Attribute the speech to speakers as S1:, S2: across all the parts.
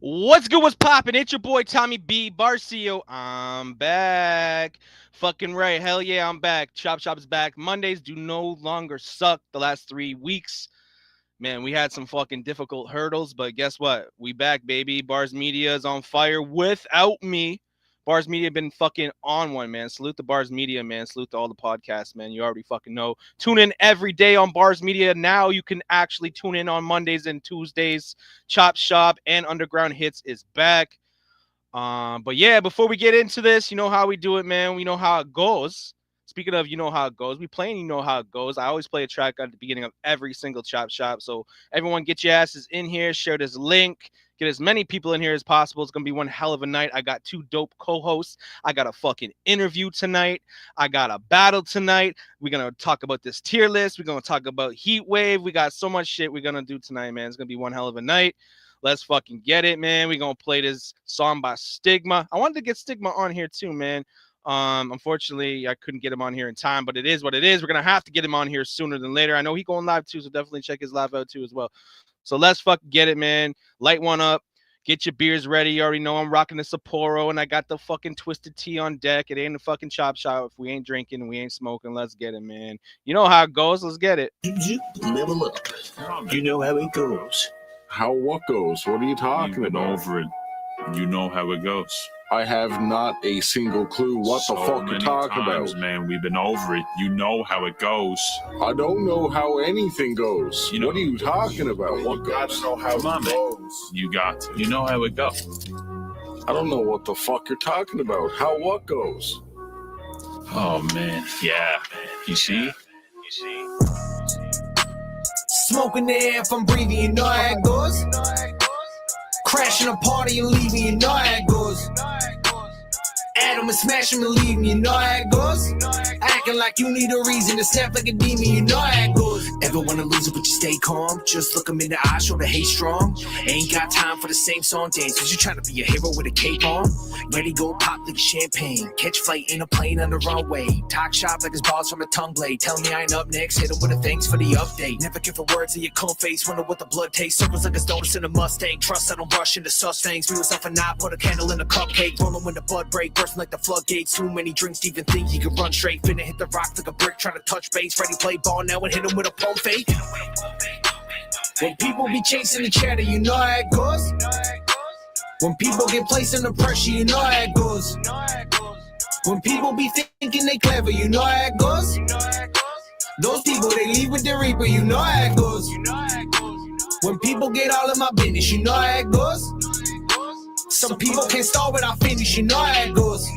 S1: What's good? What's poppin'? It's your boy Tommy B.A.R.Z. I'm back. Fucking right. Hell yeah, I'm back. Chop Shop is back. Mondays do no longer suck the last 3 weeks. Man, we had some fucking difficult hurdles, but guess what? We back, baby. B.A.R.Z Media is on fire without me. B.A.R.Z Media been fucking on one, man. Salute the B.A.R.Z Media, man. Salute to all the podcasts, man. You already fucking know. Tune in every day on B.A.R.Z Media. Now you can actually tune in on Mondays and Tuesdays. Chop Shop and Underground Hits is back. But yeah, before we get into this, you know how we do it, man. We know how it goes. Speaking of, you know how it goes. We playing, you know how it goes. I always play a track at the beginning of every single Chop Shop. So everyone get your asses in here, share this link, get as many people in here as possible. It's going to be one hell of a night. I got 2 dope co-hosts. I got a fucking interview tonight. I got a battle tonight. We're going to talk about this tier list. We're going to talk about Heat Wave. We got so much shit we're going to do tonight, man. It's going to be one hell of a night. Let's fucking get it, man. We're going to play this song by Stigma. I wanted to get Stigma on here too, man. Unfortunately, I couldn't get him on here in time, but it is what it is. We're going to have to get him on here sooner than later. I know he's going live too, so definitely check his live out too as well. So let's fucking get it, man. Light one up. Get your beers ready. You already know I'm rocking the Sapporo, and I got the fucking Twisted Tea on deck. It ain't a fucking Chop Shop. If we ain't drinking, we ain't smoking. Let's get it, man. You know how it goes. Let's get it.
S2: Level up. You know how it goes.
S3: How what goes? What are you talking
S4: You've been
S3: about?
S4: over it. You know how it goes.
S3: I have not a single clue what
S4: So
S3: the fuck you're
S4: many
S3: talking
S4: times,
S3: about.
S4: man. We've been over it. You know how it goes.
S3: I don't know how anything goes.
S4: You know-
S3: What are you talking about? What
S2: gotta
S3: goes?
S2: know how
S4: Come on,
S2: it
S4: man.
S2: goes.
S4: You got to. You know how it goes.
S3: I don't know what the fuck you're talking about. How what goes?
S4: Oh, man. Yeah. You see?
S5: Smoking the air if I'm breathing, you know how it goes. Crashing a party and leaving, you know how it goes. Adam and smash him and leave me, you know how it goes. Acting like you need a reason to snap like a demon, you know how it goes. Ever wanna lose it but you stay calm? Just look him in the eye, show the hate strong. Ain't got time for the same song dance, cause you trying to be a hero with a cape on. Ready go pop like champagne, catch flight in a plane on the runway. Talk shop like his balls from a tongue blade. Tell me I ain't up next, hit him with a thanks for the update. Never give for words in your cold face, wonder what the blood tastes. Circles like a donuts in a Mustang. Trust I don't rush into sus things. Feel yourself and I put a candle in a cupcake. Rolling when the bud break, bursting like the floodgates. Too many drinks to even think you can run straight. Finna hit the rock like a brick, trying to touch base. Ready play ball now and hit him with a pump fake. When people be chasing the cheddar, you know how it goes. When people get placed under pressure, you know how it goes. When people be thinking they clever, you know how it goes. Those people, they leave with the reaper, you know how it goes. When people get all in my business, you know how it goes. Some people can't start without finish, you know how it goes.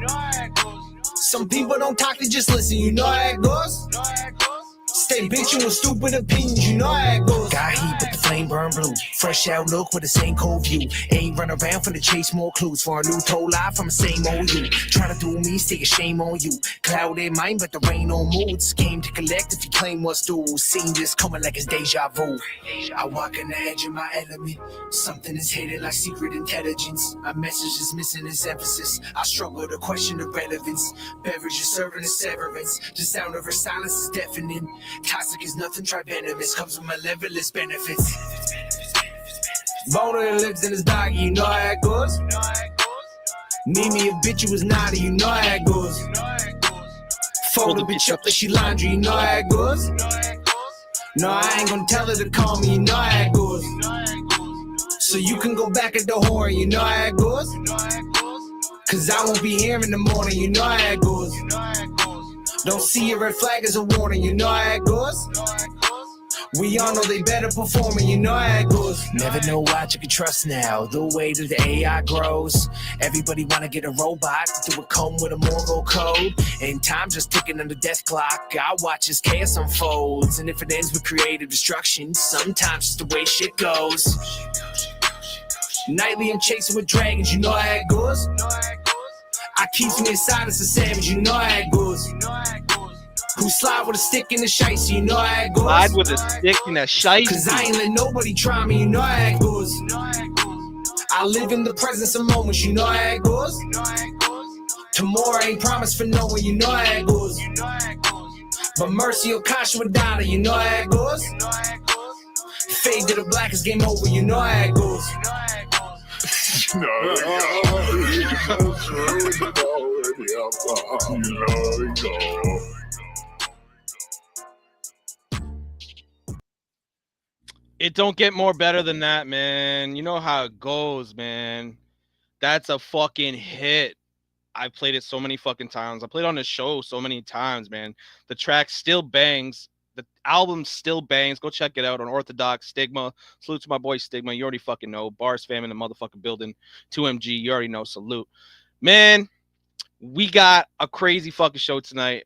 S5: Some people don't talk, they just listen, you know how it goes. Stay bitching with stupid opinions, you know how it goes. Got heat, but the flame burn blue. Fresh out look with the same cold view. Ain't run around for to chase more clues. For a new toll life from the same old you. Trying to do me, stick a shame on you. Clouded mind, but the rain on moods. Came to collect if you claim what's due. Seen this coming like it's deja vu. I walk on the edge of my element. Something is hidden like secret intelligence. My message is missing its emphasis. I struggle to question the relevance. Beverage is serving a severance. The sound of her silence is deafening. Toxic is nothing, try venomous. Comes with malevolence benefits. Bone on the lips and his doggy, you know how it goes. Need me a bitch who was naughty, you know how it goes. Fold a bitch up like she laundry, you know how it goes. No, I ain't gonna tell her to call me, you know how it goes. So you can go back at the horn, you know how it goes. Cause I won't be here in the morning, you know how it goes. Don't see a red flag as a warning, you know how it goes. We all know they better performing, you know how it goes. Never know what you can trust now, the way that the AI grows. Everybody wanna get a robot, do it come with a moral code. And time just ticking on the death clock. I watch as chaos unfolds. And if it ends with creative destruction, sometimes it's the way shit goes. Nightly I'm chasing with dragons, you know how it goes. I keep me inside as a savage, you know how it goes. Who slide with a stick in the shice, you know how it goes.
S1: Slide with a stick and a shite.
S5: Cause I ain't let nobody try me, you know how it goes. I live in the presence of moments, you know how it goes. Tomorrow ain't promised for no one, you know how it goes. But mercy or Kasha Madonna, you know how it goes. Fade to the black is game over, you know how it goes.
S1: It don't get more better than that, man. You know how it goes, man. That's a fucking hit. I played it so many fucking times. I played on the show so many times, man. The track still bangs. The album still bangs. Go check it out on Orthodox Stigma. Salute to my boy Stigma. You already fucking know. B.A.R.Z fam in the motherfucking building. 2MG. You already know. Salute. Man, we got a crazy fucking show tonight.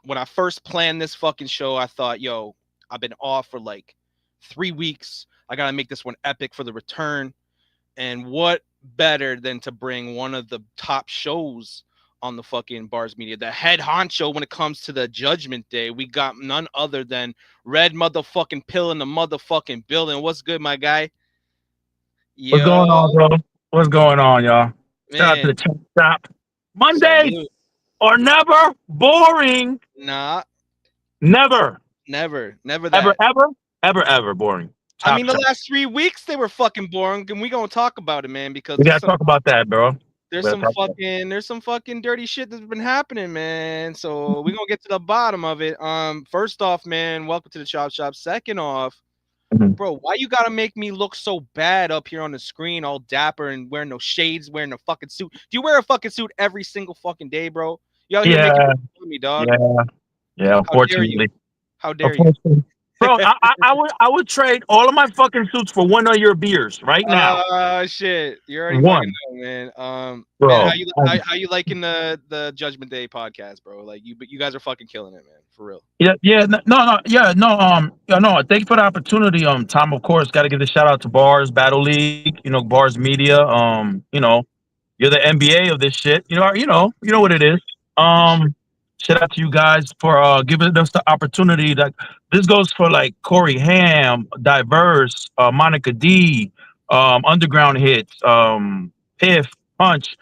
S1: When I first planned this fucking show, I thought, yo, I've been off for like 3 weeks. I got to make this one epic for the return. And what better than to bring one of the top shows on the fucking B.A.R.Z Media, the head honcho when it comes to the Judgment Day. We got none other than Red motherfucking Pill in the motherfucking building. What's good, my guy?
S6: What's
S1: Yo,
S6: going on, bro? What's going on, y'all? Shout out to the
S1: man.
S6: chat shop. Mondays
S1: Salute.
S6: are never boring.
S1: Nah,
S6: Never,
S1: never
S6: ever,
S1: that.
S6: ever boring.
S1: I
S6: Chop
S1: mean, the
S6: shop.
S1: last 3 weeks they were fucking boring, and we gonna talk about it, man, because
S6: We gotta talk about that, bro. We gotta talk about
S1: there's some fucking dirty shit that's been happening, man. So we gonna get to the bottom of it. First off, man, welcome to the Chop Shop. Second off,
S6: it.
S1: bro, why you gotta make me look so bad up here on the screen, all dapper and wearing no shades, wearing a fucking suit? Do you wear a fucking suit every single fucking day, bro? You out here
S6: Yeah,
S1: making fun of me, dog.
S6: yeah.
S1: How dare you?
S6: Unfortunately,
S1: How dare you?
S6: bro. I would trade all of my fucking suits for one of your beers right now.
S1: Shit, you already fucking
S6: One,
S1: know, man. Man,
S6: bro.
S1: how you liking the Judgment Day podcast, bro? Like you guys are fucking killing it, man, for real.
S6: Yeah. No. Yeah, no. Yeah, no. Thank you for the opportunity. Tom, of course, got to give a shout out to B.A.R.Z Battle League. B.A.R.Z Media. You're the NBA of this shit. You know what it is. Um, Shout out to you guys for giving us the opportunity. That this goes for like Corey Ham, Diverse, Monica D, Underground Hits, Piff, Punch,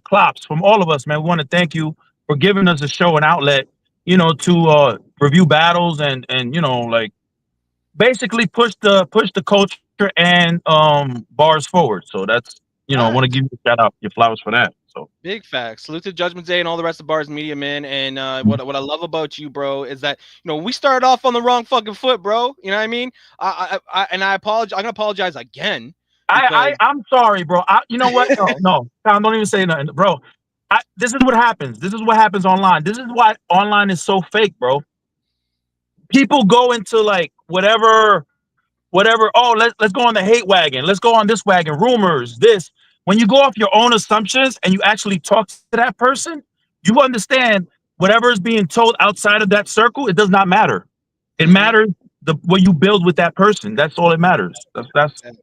S6: Clops, from all of us, man. We want to thank you for giving us a show and outlet, to review battles and like basically push the culture and bars forward. So that's I want to
S1: Facts.
S6: give you a shout out, your flowers for that. So
S1: Big facts. Salute to Judgment Day and all the rest of B.A.R.Z Media, man. And what I love about you, bro, is that we started off on the wrong fucking foot, bro. You know what I mean? I apologize. I'm gonna apologize again because
S6: I'm sorry, bro. You know what? No, Tom, don't even say nothing, bro. This is what happens. This is what happens online. This is why online is so fake, bro. People go into like whatever. Oh, let's go on the hate wagon. Let's go on this wagon. Rumors, this. When you go off your own assumptions and you actually talk to that person, you understand whatever is being told outside of that circle. It does not matter. It
S1: Mhm.
S6: matters what you build with that person. That's all it matters. That's
S1: and,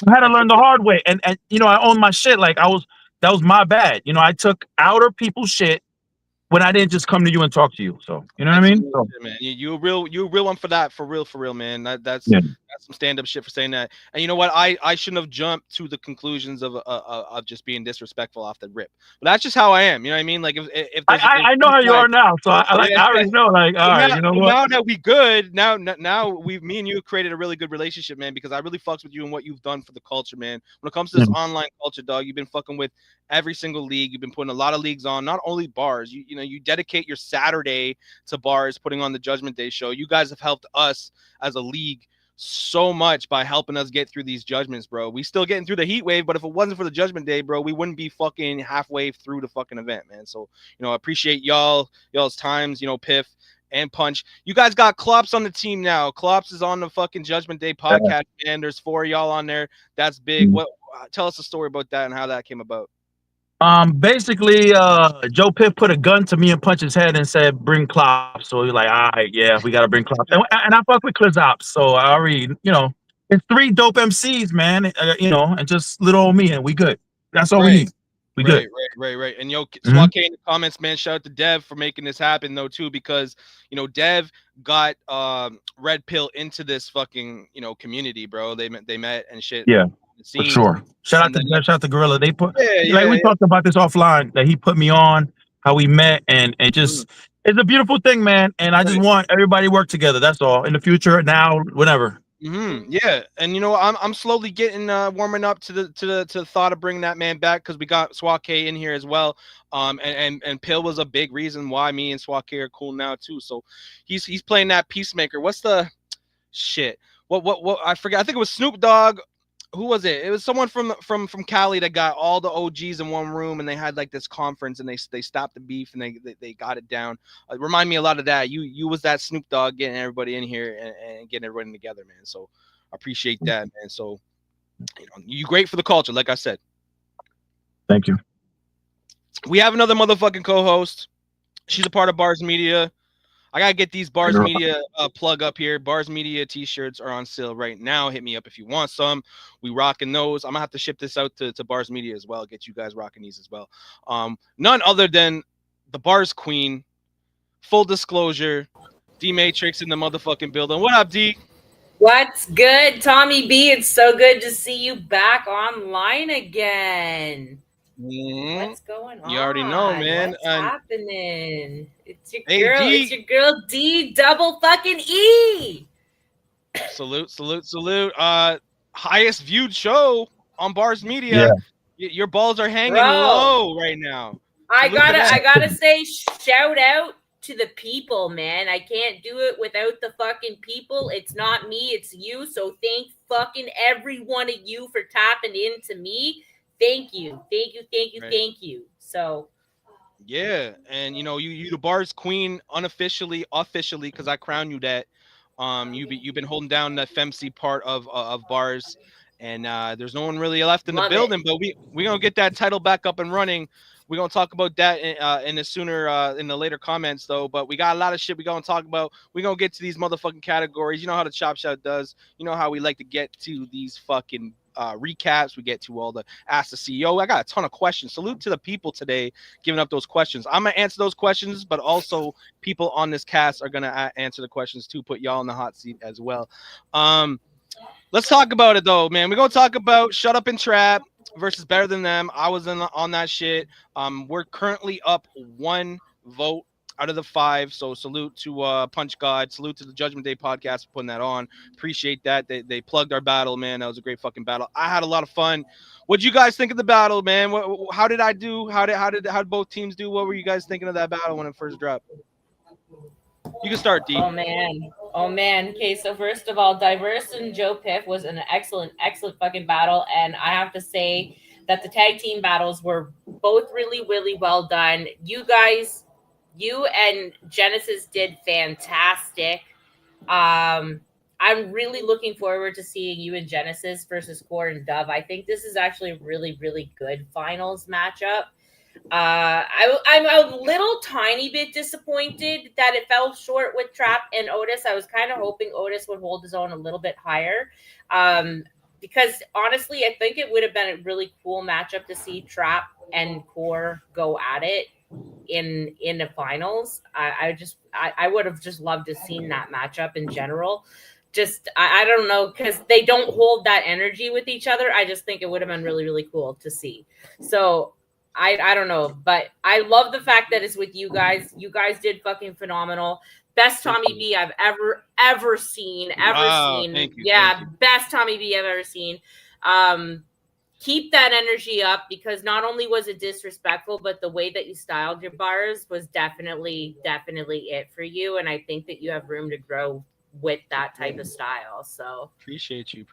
S6: I had to
S1: and for
S6: learn the hard way. And I own my shit. Like that was my bad. I took outer people's shit when I didn't just come to you and talk to you. So you know what I
S1: That's some
S6: mean?
S1: real
S6: So
S1: shit, man. You a real one for that, for real, man.
S6: yeah.
S1: That's some stand up shit for saying that. And you know what? I shouldn't have jumped to the conclusions of just being disrespectful off the rip. But that's just how I am. You know what I mean? Like if there's
S6: I know
S1: two
S6: how you
S1: sides.
S6: are now. So I
S1: Yeah.
S6: already know, like, all
S1: But
S6: right, you know what?
S1: now that we good, now me and you created a really good relationship, man. Because I really fucks with you and what you've done for the culture, man. When it comes to
S6: Yeah.
S1: this online culture, dog, you've been fucking with every single league. You've been putting a lot of leagues on, not only bars. You dedicate your Saturday to bars, putting on the Judgment Day show. You guys have helped us as a league so much by helping us get through these judgments, bro. We still getting through the heat wave, but if it wasn't for the Judgment Day, bro, we wouldn't be fucking halfway through the fucking event, man. So I appreciate y'all's times, Piff and Punch. You guys got Klops on the team now. Klops is on the fucking Judgment Day podcast, and there's 4 of y'all on there. That's big. What? Tell us a story about that and how that came about.
S6: Basically, Joe Pitt put a gun to me and punched his head and said, "Bring Klopp." So he's like, "All right, yeah, we gotta bring Klopp." And I fuck with Klizops, so I already, it's 3 dope MCs, man. And just little old me, and we good. That's all we
S1: Right.
S6: need. We good.
S1: Right. And
S6: Mm-hmm.
S1: SWAT K in the comments, man. Shout out to Dev for making this happen though too, because Dev got Red Pill into this fucking community, bro. They met and shit.
S6: Yeah,
S1: The
S6: for
S1: scenes,
S6: sure.
S1: and then
S6: Shout out to Gorilla. They put like
S1: yeah.
S6: we talked about this offline, that he put me on, how we met, and
S1: Mhm.
S6: just it's a beautiful thing, man. And I just
S1: Right.
S6: want everybody to work together. That's all. In the future, now, whenever.
S1: Yeah, and I'm slowly getting warming up to the thought of bringing that man back because we got Swake in here as well. And Pill was a big reason why me and Swake are cool now too. So he's playing that peacemaker. What's the shit? What I forget. I think it was Snoop Dogg. Who was it? It was someone from Cali that got all the OGs in one room and they had like this conference and they stopped the beef and they got it down. Remind me a lot of that. You was that Snoop Dogg getting everybody in here and getting everybody together, man. So I appreciate that, man. So you great for the culture, like I said.
S6: Thank you.
S1: We have another motherfucking co-host. She's a part of B.A.R.Z Media. I gotta get these B.A.R.Z Media plug up here. B.A.R.Z Media t-shirts are on sale right now. Hit me up if you want some. We rocking those. I'm gonna have to ship this out to B.A.R.Z Media as well. Get you guys rocking these as well. None other than the B.A.R.Z Queen. Full disclosure, D Matrix in the motherfucking building. What up, D?
S7: What's good, Tommy B? It's so good to see you back online again. What's going on?
S1: You already know, man.
S7: What's happening? It's your
S1: Hey,
S7: girl.
S1: D.
S7: It's your girl D double fucking E.
S1: Salute. Highest viewed show on B.A.R.Z Media. Yeah. Your balls are hanging low right now.
S7: I gotta say, shout out to the people, man. I can't do it without the fucking people. It's not me, it's you. So thank fucking every one of you for tapping into me. Thank you. So
S1: yeah, and you the B.A.R.Z Queen unofficially, officially, because I crown you that. You've been holding down the FEMC part of B.A.R.Z, and there's no one really left in the building, but we gonna get that title back up and running. We're gonna talk about that in the later comments though. But we got a lot of shit we gonna talk about. We're gonna get to these motherfucking categories. You know how the Chop Shot does. You know how we like to get to these fucking recaps. We get to all the Ask the CEO. I got a ton of questions. Salute to the people today giving up those questions. I'm gonna answer those questions, but also people on this cast are gonna answer the questions too. Put y'all in the hot seat as well. Let's talk about it though, man. We're gonna talk about Shut Up and Trap versus Better Than Them. I was on that shit. We're currently up 1 vote out of the 5. So salute to Punch God. Salute to the Judgment Day podcast for putting that on. Appreciate that. They plugged our battle, man. That was a great fucking battle. I had a lot of fun. What'd you guys think of the battle, man? How did I do? How did both teams do? What were you guys thinking of that battle when it first dropped? You can start, D.
S7: Oh man. Okay, so first of all, Diverse and Joe Piff was an excellent fucking battle, and I have to say that the tag team battles were both really, really well done. You guys, you and Genesis did fantastic. I'm really looking forward to seeing you and Genesis versus Core and Dove. I think this is actually a really, really good finals matchup. I'm a little tiny bit disappointed that it fell short with Trap and Otis. I was kind of hoping Otis would hold his own a little bit higher. Because honestly, I think it would have been a really cool matchup to see Trap and Core go at it in the finals. I would have just loved to seen that matchup in general. Just I don't know, because they don't hold that energy with each other. I just think it would have been really, really cool to see. So I don't know, but I love the fact that it's with you guys. You guys did fucking phenomenal. Best Tommy B I've ever seen.
S1: Thank you,
S7: best Tommy B I've ever seen. Keep that energy up, because not only was it disrespectful, but the way that you styled your bars was definitely it for you. And I think that you have room to grow with that type of style. So
S1: appreciate you.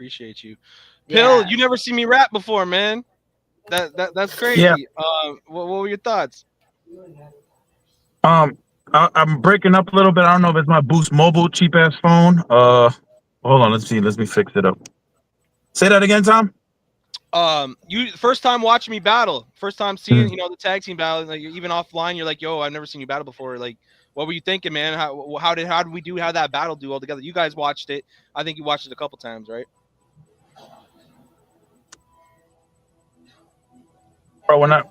S1: Pill, you never seen me rap before, man. That's crazy.
S6: Yeah.
S1: What were your thoughts?
S6: I'm breaking up a little bit. I don't know if it's my Boost Mobile cheap ass phone. Hold on, let's see. Let me fix it up. Say that again, Tom.
S1: You first time watching me battle, first time seeing the tag team battle, like even offline, you're like, yo, I've never seen you battle before. Like, what were you thinking, man? How did we do? How that battle do all together? You guys watched it. I think you watched it a couple times, right?
S6: Bro, when I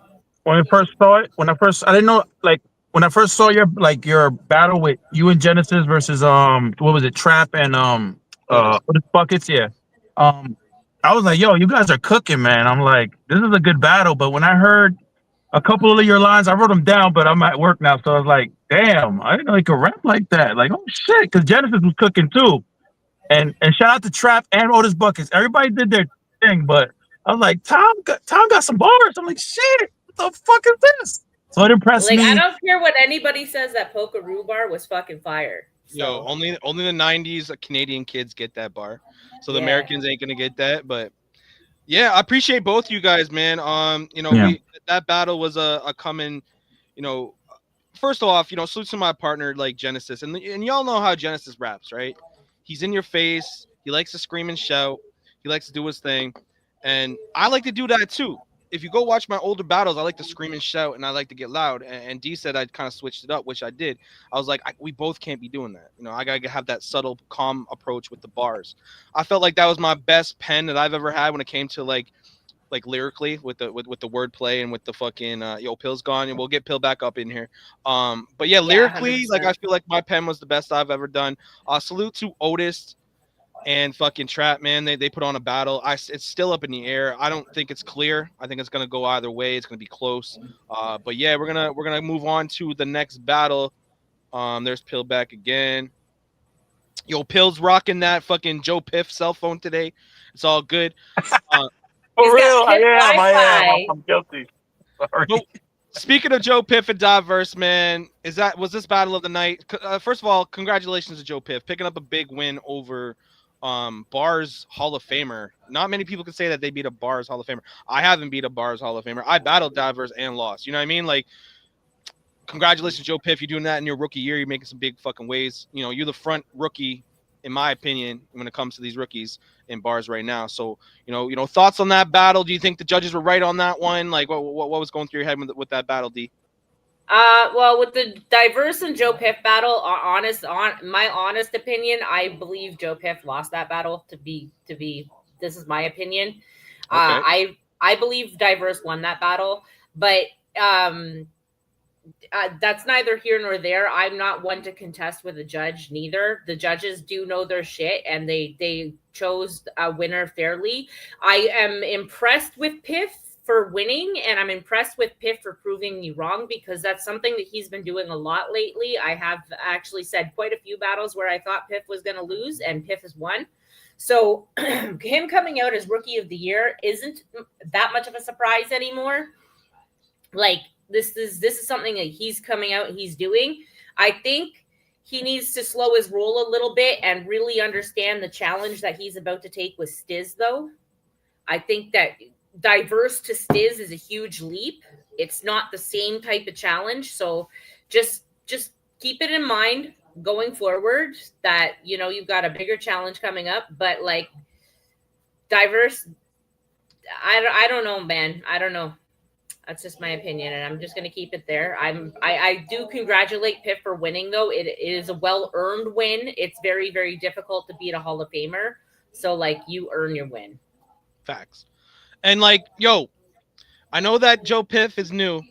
S6: first saw it, I didn't know, like, when I first saw your battle with you and Genesis versus what was it, Trap and Otis Buckets, yeah. I was like, yo, you guys are cooking, man. I'm like, this is a good battle. But when I heard a couple of your lines, I wrote them down, but I'm at work now, so I was like, damn, I didn't know you could rap like that. Like, oh shit, because Genesis was cooking too. And shout out to Trap and Otis Buckets. Everybody did their thing, but I was like, Tom got some bars. I'm like, shit, what the fuck is this? So it impressed
S7: Like, I
S6: me.
S7: don't care what anybody says, that Polka Bar was fucking fire.
S1: Yo,
S7: So
S1: only the '90s Canadian kids get that bar, so the
S7: yeah.
S1: Americans ain't gonna get that. But yeah, I appreciate both you guys, man.
S6: Yeah.
S1: That battle was a coming, you know. First off, salute to my partner like Genesis, and y'all know how Genesis raps, right? He's in your face. He likes to scream and shout. He likes to do his thing, and I like to do that too. If you go watch my older battles, I like to scream and shout, and I like to get loud. And D said I kind of switched it up, which I did. I was like, we both can't be doing that. I gotta have that subtle, calm approach with the bars. I felt like that was my best pen that I've ever had when it came to like lyrically with the wordplay and with the fucking yo Pill's gone, and we'll get Pill back up in here. But yeah,
S7: Yeah,
S1: lyrically, like
S7: 100%.
S1: I feel like my pen was the best I've ever done. Salute to Otis and fucking Trap, man. They put on a battle. It's still up in the air. I don't think it's clear. I think it's gonna go either way. It's gonna be close. But yeah, we're gonna move on to the next battle. There's Pill back again. Yo, Pill's rocking that fucking Joe Piff cell phone today. It's all good. Uh,
S6: For
S7: He's
S6: real,
S7: got
S6: I
S7: Piff
S6: am.
S7: Wi-Fi.
S6: I'm guilty. Sorry.
S1: but speaking of Joe Piff and Diverse, man, was this battle of the night? First of all, congratulations to Joe Piff picking up a big win over B.A.R.Z Hall of Famer. Not many people can say that they beat a B.A.R.Z Hall of Famer. I haven't beat a B.A.R.Z Hall of Famer. I battled Diverse and lost. You know what I mean? Like, congratulations, Joe Piff. You're doing that in your rookie year. You're making some big fucking waves. You're the front rookie, in my opinion, when it comes to these rookies in bars right now. So, thoughts on that battle? Do you think the judges were right on that one? Like, what was going through your head with that battle, D?
S7: Well, with the Diverse and Joe Piff battle, my honest opinion, I believe Joe Piff lost that battle. To be, this is my opinion.
S1: Okay.
S7: I believe Diverse won that battle, but that's neither here nor there. I'm not one to contest with a judge, neither. The judges do know their shit, and they chose a winner fairly. I am impressed with Piff for winning, and I'm impressed with Piff for proving me wrong, because that's something that he's been doing a lot lately. I have actually said quite a few battles where I thought Piff was going to lose, and Piff has won. So him coming out as Rookie of the Year isn't that much of a surprise anymore. Like, this is something that he's coming out, he's doing. I think he needs to slow his roll a little bit and really understand the challenge that he's about to take with Stiz, though. I think that Diverse to Stiz is a huge leap. It's not the same type of challenge. So just keep it in mind going forward that, you've got a bigger challenge coming up. But like Diverse, I don't know, man. I don't know. That's just my opinion, and I'm just going to keep it there. I do congratulate Piff for winning, though. It is a well-earned win. It's very, very difficult to beat a Hall of Famer. So, like, you earn your win.
S1: Facts. And like, yo, I know that Joe Piff is new,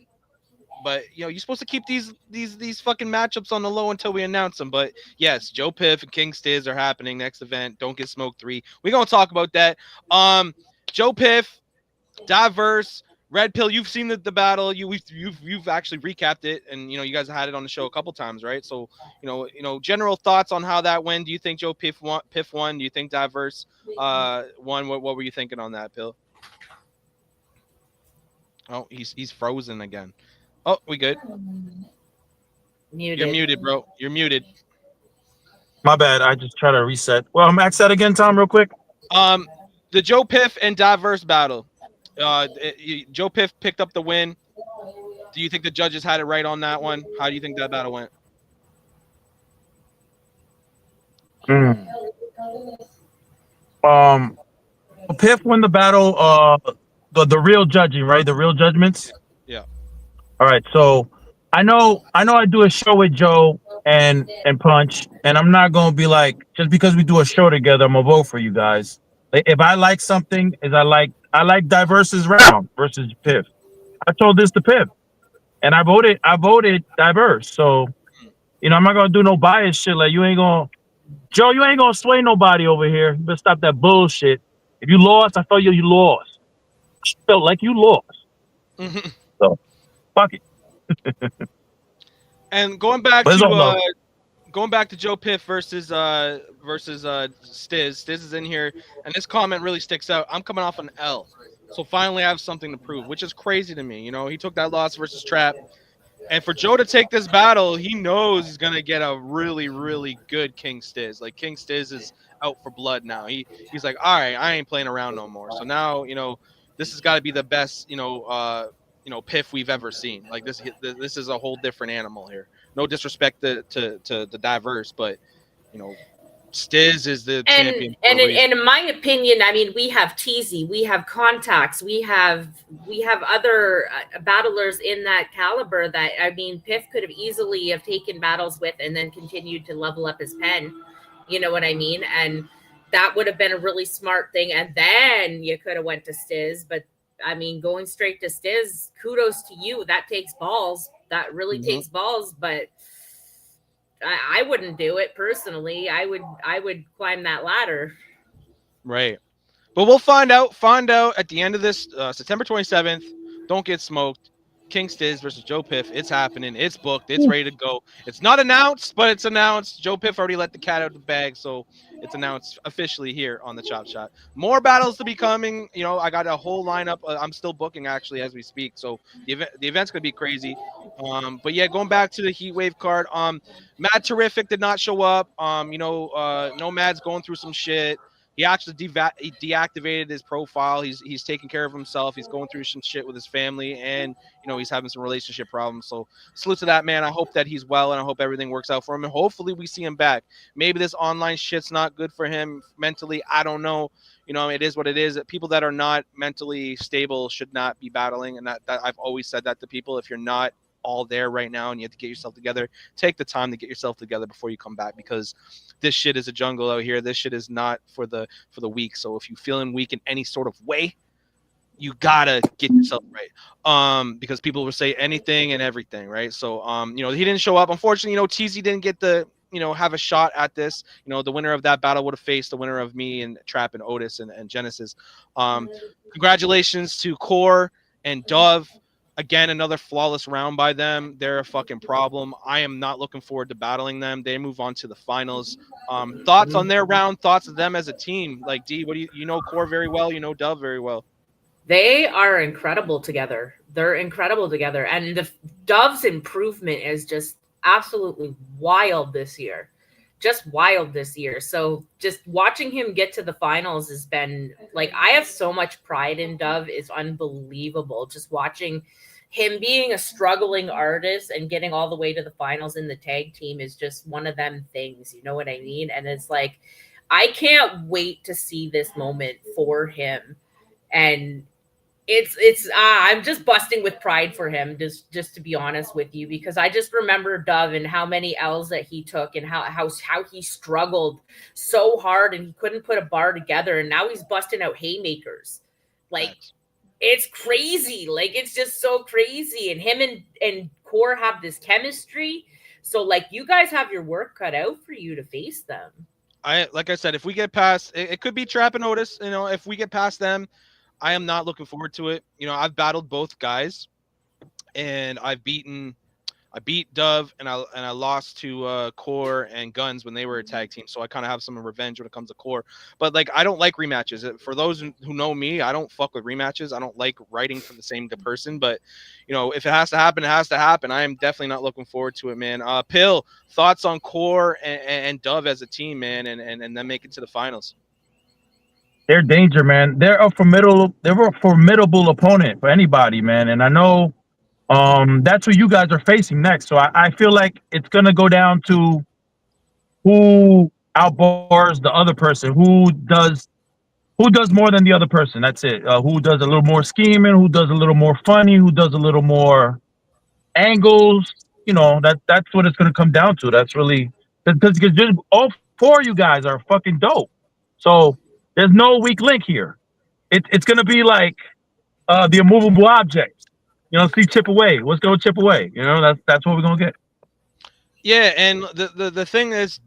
S1: but you're supposed to keep these fucking matchups on the low until we announce them. But yes, Joe Piff and King Stiz are happening next event. Don't Get Smoked 3. We're gonna talk about that. Joe Piff, Diverse, Red Pill. You've seen the battle. You've actually recapped it, and you guys had it on the show a couple times, right? So general thoughts on how that went. Do you think Joe Piff won? Do you think Diverse won? What were you thinking on that, Pill? Oh, he's frozen again. Oh, we good?
S7: Muted.
S1: You're muted, bro. You're muted.
S6: My bad. I just try to reset. Well, max that again, Tom, real quick.
S1: The Joe Piff and Diverse battle. Joe Piff picked up the win. Do you think the judges had it right on that one? How do you think that battle went?
S6: Piff won the battle. The real judging, right? The real judgments.
S1: Yeah.
S6: All right. So I know I do a show with Joe and Punch, and I'm not gonna be like, just because we do a show together, I'm gonna vote for you guys. Like, if I like something, I like Diverse's round versus Piff. I told this to Piff, and I voted Diverse. So I'm not gonna do no bias shit. Like, you ain't gonna sway nobody over here. You better stop that bullshit. If you lost, I felt you lost. I felt like you lost.
S1: Mm-hmm.
S6: So fuck it.
S1: And going back going back to Joe Piff versus Stiz. Stiz is in here, and this comment really sticks out. I'm coming off an L, so finally I have something to prove, which is crazy to me. You know, he took that loss versus Trap. And for Joe to take this battle, he knows he's gonna get a really, really good King Stiz. Like King Stiz is out for blood now. He's like, all right, I ain't playing around no more. So now, this has got to be the best, Piff we've ever seen. Like this is a whole different animal here. No disrespect to the diverse, but you know, Stiz is the champion for
S7: And
S1: a reason.
S7: in my opinion, I mean, we have Teasy, we have Contacts, we have other battlers in that caliber that, I mean, Piff could have easily have taken battles with and then continued to level up his pen. You know what I mean? And that would have been a really smart thing. And then you could have went to Stiz. But I mean, going straight to Stiz, kudos to you. That takes balls. That really takes balls. But I wouldn't do it personally. I would climb that ladder.
S1: Right. But we'll find out. Find out at the end of this September 27th. Don't get smoked. King Stiz versus Joe Piff. It's happening. It's booked. It's ready to go. It's not announced, but it's announced. Joe Piff already let the cat out of the bag, so it's announced officially here on the Chop Shot. More battles to be coming. I got a whole lineup. I'm still booking actually as we speak, so the event's gonna be crazy. But yeah, going back to the Heat Wave card. Mad Terrific did not show up. Nomad's going through some shit. He actually he deactivated his profile. He's taking care of himself. He's going through some shit with his family, and he's having some relationship problems. So salute to that man. I hope that he's well, and I hope everything works out for him. And hopefully we see him back. Maybe this online shit's not good for him mentally. I don't know. It is what it is. People that are not mentally stable should not be battling, and that I've always said that to people. If you're not all there right now and you have to get yourself together, take the time to get yourself together before you come back, because this shit is a jungle out here. This shit is not for the weak. So if you're feeling weak in any sort of way, you gotta get yourself right. Because people will say anything and everything, right? So he didn't show up, unfortunately. TZ didn't get the have a shot at this. The winner of that battle would have faced the winner of me and Trap and Otis and Genesis. Congratulations to Core and Dove. Again, another flawless round by them. They're a fucking problem. I am not looking forward to battling them. They move on to the finals. Thoughts on their round? Thoughts of them as a team? Like, D, what do you know Core very well? You know Dove very well.
S7: They are incredible together. They're incredible together. And the Dove's improvement is just absolutely wild this year. Just wild this year. So just watching him get to the finals has been like, I have so much pride in Dove. It's unbelievable. Just watching him being a struggling artist and getting all the way to the finals in the tag team is just one of them things. You know what I mean? And it's like, I can't wait to see this moment for him. And I'm just busting with pride for him, just to be honest with you, because I just remember Dove and how many L's that he took and how he struggled so hard and he couldn't put a bar together, and now he's busting out haymakers. Like, it's crazy. Like, it's just so crazy. And him and Core have this chemistry. So like, you guys have your work cut out for you to face them.
S1: Like I said, if we get past, it could be Trap and Otis. If we get past them, I am not looking forward to it. I've battled both guys, and I beat Dove, and I lost to Core and Guns when they were a tag team. So I kind of have some revenge when it comes to Core. But like, I don't like rematches. For those who know me, I don't fuck with rematches. I don't like writing for the same person. But if it has to happen, it has to happen. I am definitely not looking forward to it, man. Pill, thoughts on Core and Dove as a team, man, and then make it to the finals.
S6: They're danger, man. They're a formidable opponent for anybody, man. And I know that's who you guys are facing next. So I feel like it's gonna go down to who outbars the other person, who does more than the other person. That's it. Who does a little more scheming, who does a little more funny, who does a little more angles. That's what it's gonna come down to. That's really because all four of you guys are fucking dope. So there's no weak link here. It's going to be like the immovable object. See chip away. What's going to chip away? That's what we're going to get.
S1: Yeah, and the thing is,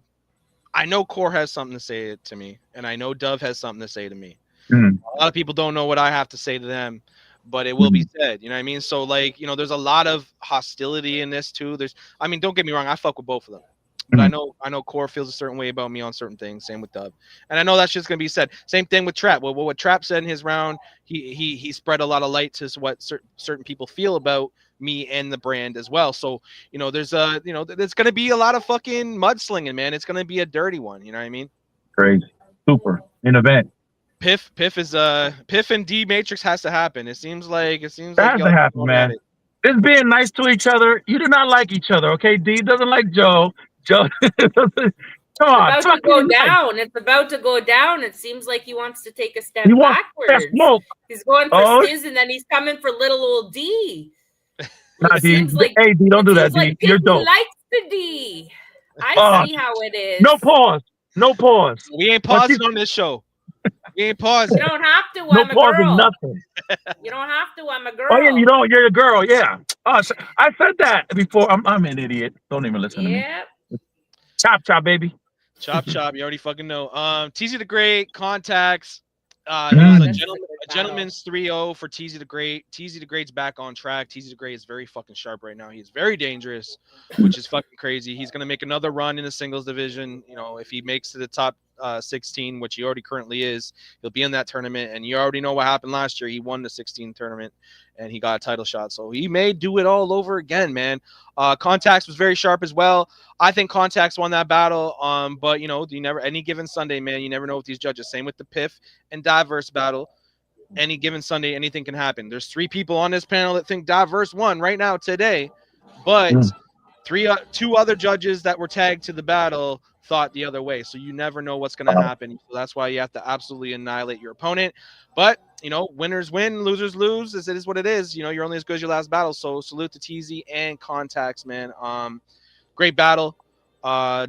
S1: I know Core has something to say to me, and I know Dove has something to say to me.
S6: Mm.
S1: A lot of people don't know what I have to say to them, but it will be said. You know what I mean? So like, there's a lot of hostility in this too. Don't get me wrong. I fuck with both of them. But
S6: Mhm.
S1: I know Core feels a certain way about me on certain things. Same with Dub, and I know that's just gonna be said. Same thing with Trap. Well, what Trap said in his round, he spread a lot of light to what certain people feel about me and the brand as well. So there's there's gonna be a lot of fucking mudslinging, man. It's gonna be a dirty one. You know what I mean?
S6: Crazy. Super. In event.
S1: Piff and D Matrix has to happen. It seems like
S6: That has
S1: y'all
S6: to happen,
S1: going at
S6: man.
S1: it.
S6: It's being nice to each other. You do not like each other, okay? D doesn't like Joe. Joe doesn't. Come
S7: It's
S6: on,
S7: about to
S6: fucking
S7: go
S6: be nice.
S7: down. It's about to go down. It seems like he wants to take a
S6: He
S7: step
S6: wants that
S7: backwards.
S6: smoke.
S7: He's going for
S6: Oh,
S7: Stiz, and then he's coming for little old D.
S6: nah,
S7: It
S6: D.
S7: seems like
S6: Hey, D, don't do that, D. You're
S7: Pitt
S6: dope.
S7: likes the D. I
S6: Oh,
S7: see how it is.
S6: no pause. No pause.
S1: We ain't
S6: Once
S1: pausing
S6: you-
S1: on this show. We ain't
S7: You
S1: pausing.
S7: don't have to.
S6: no
S7: I'm a
S6: pausing,
S7: girl.
S6: nothing.
S7: You don't have to. I'm a girl.
S6: Oh, yeah, you don't. You're a girl. Yeah. Oh, so I said that before. I'm an idiot. Don't even listen to me.
S7: Yep.
S6: Chop, chop, baby.
S1: Chop chop. You already fucking know. TZ the Great contacts. It
S6: Mm.
S1: was
S7: This is a good
S1: a
S7: battle.
S1: gentleman's 3-0 for TZ the Great. TZ the Great's back on track. TZ the Great is very fucking sharp right now. He's very dangerous, which is fucking crazy. He's gonna make another run in the singles division. If he makes to the top 16, which he already currently is, he'll be in that tournament. And you already know what happened last year. He won the 16 tournament and he got a title shot. So he may do it all over again, man. Contacts was very sharp as well. I think Contacts won that battle. But you never any given Sunday, man, you never know with these judges. Same with the Piff and Diverse battle. Any given Sunday, anything can happen. There's 3 people on this panel that think Diverse won right now today, but
S6: Mm.
S1: 2 other judges that were tagged to the battle thought the other way. So you never know what's going to happen. So that's why you have to absolutely annihilate your opponent. But winners win, losers lose. It is what it is. You're only as good as your last battle. So salute to TZ and Contacts, man. Great battle.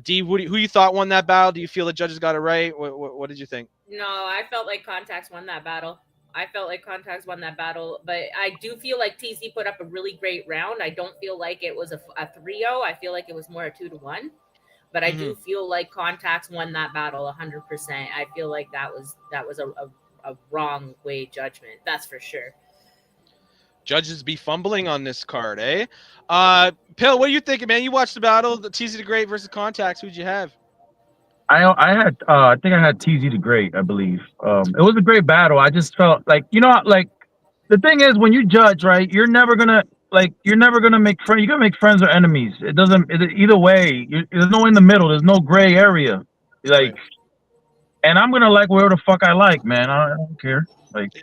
S1: D, who you thought won that battle? Do you feel the judges got it right? What did you think?
S7: No, I felt like Contacts won that battle. But I do feel like TC put up a really great round. I don't feel like it was a 3-0. I feel like it was more a 2-1. But I do feel like Contacts won that battle 100%. I feel like that was a wrong way judgment. That's for sure.
S1: Judges be fumbling on this card, eh? Pill, what are you thinking, man? You watched the battle, the TZ the Great versus Contacts. Who'd you have?
S6: I think I had TZ the Great, I believe. It was a great battle. I just felt like the thing is when you judge, right, you're never gonna make friends. You're gonna make friends or enemies. Either way. There's no in the middle. There's no gray area.
S1: Right.
S6: And I'm gonna like whatever the fuck I like, man. I don't care.
S1: Facts.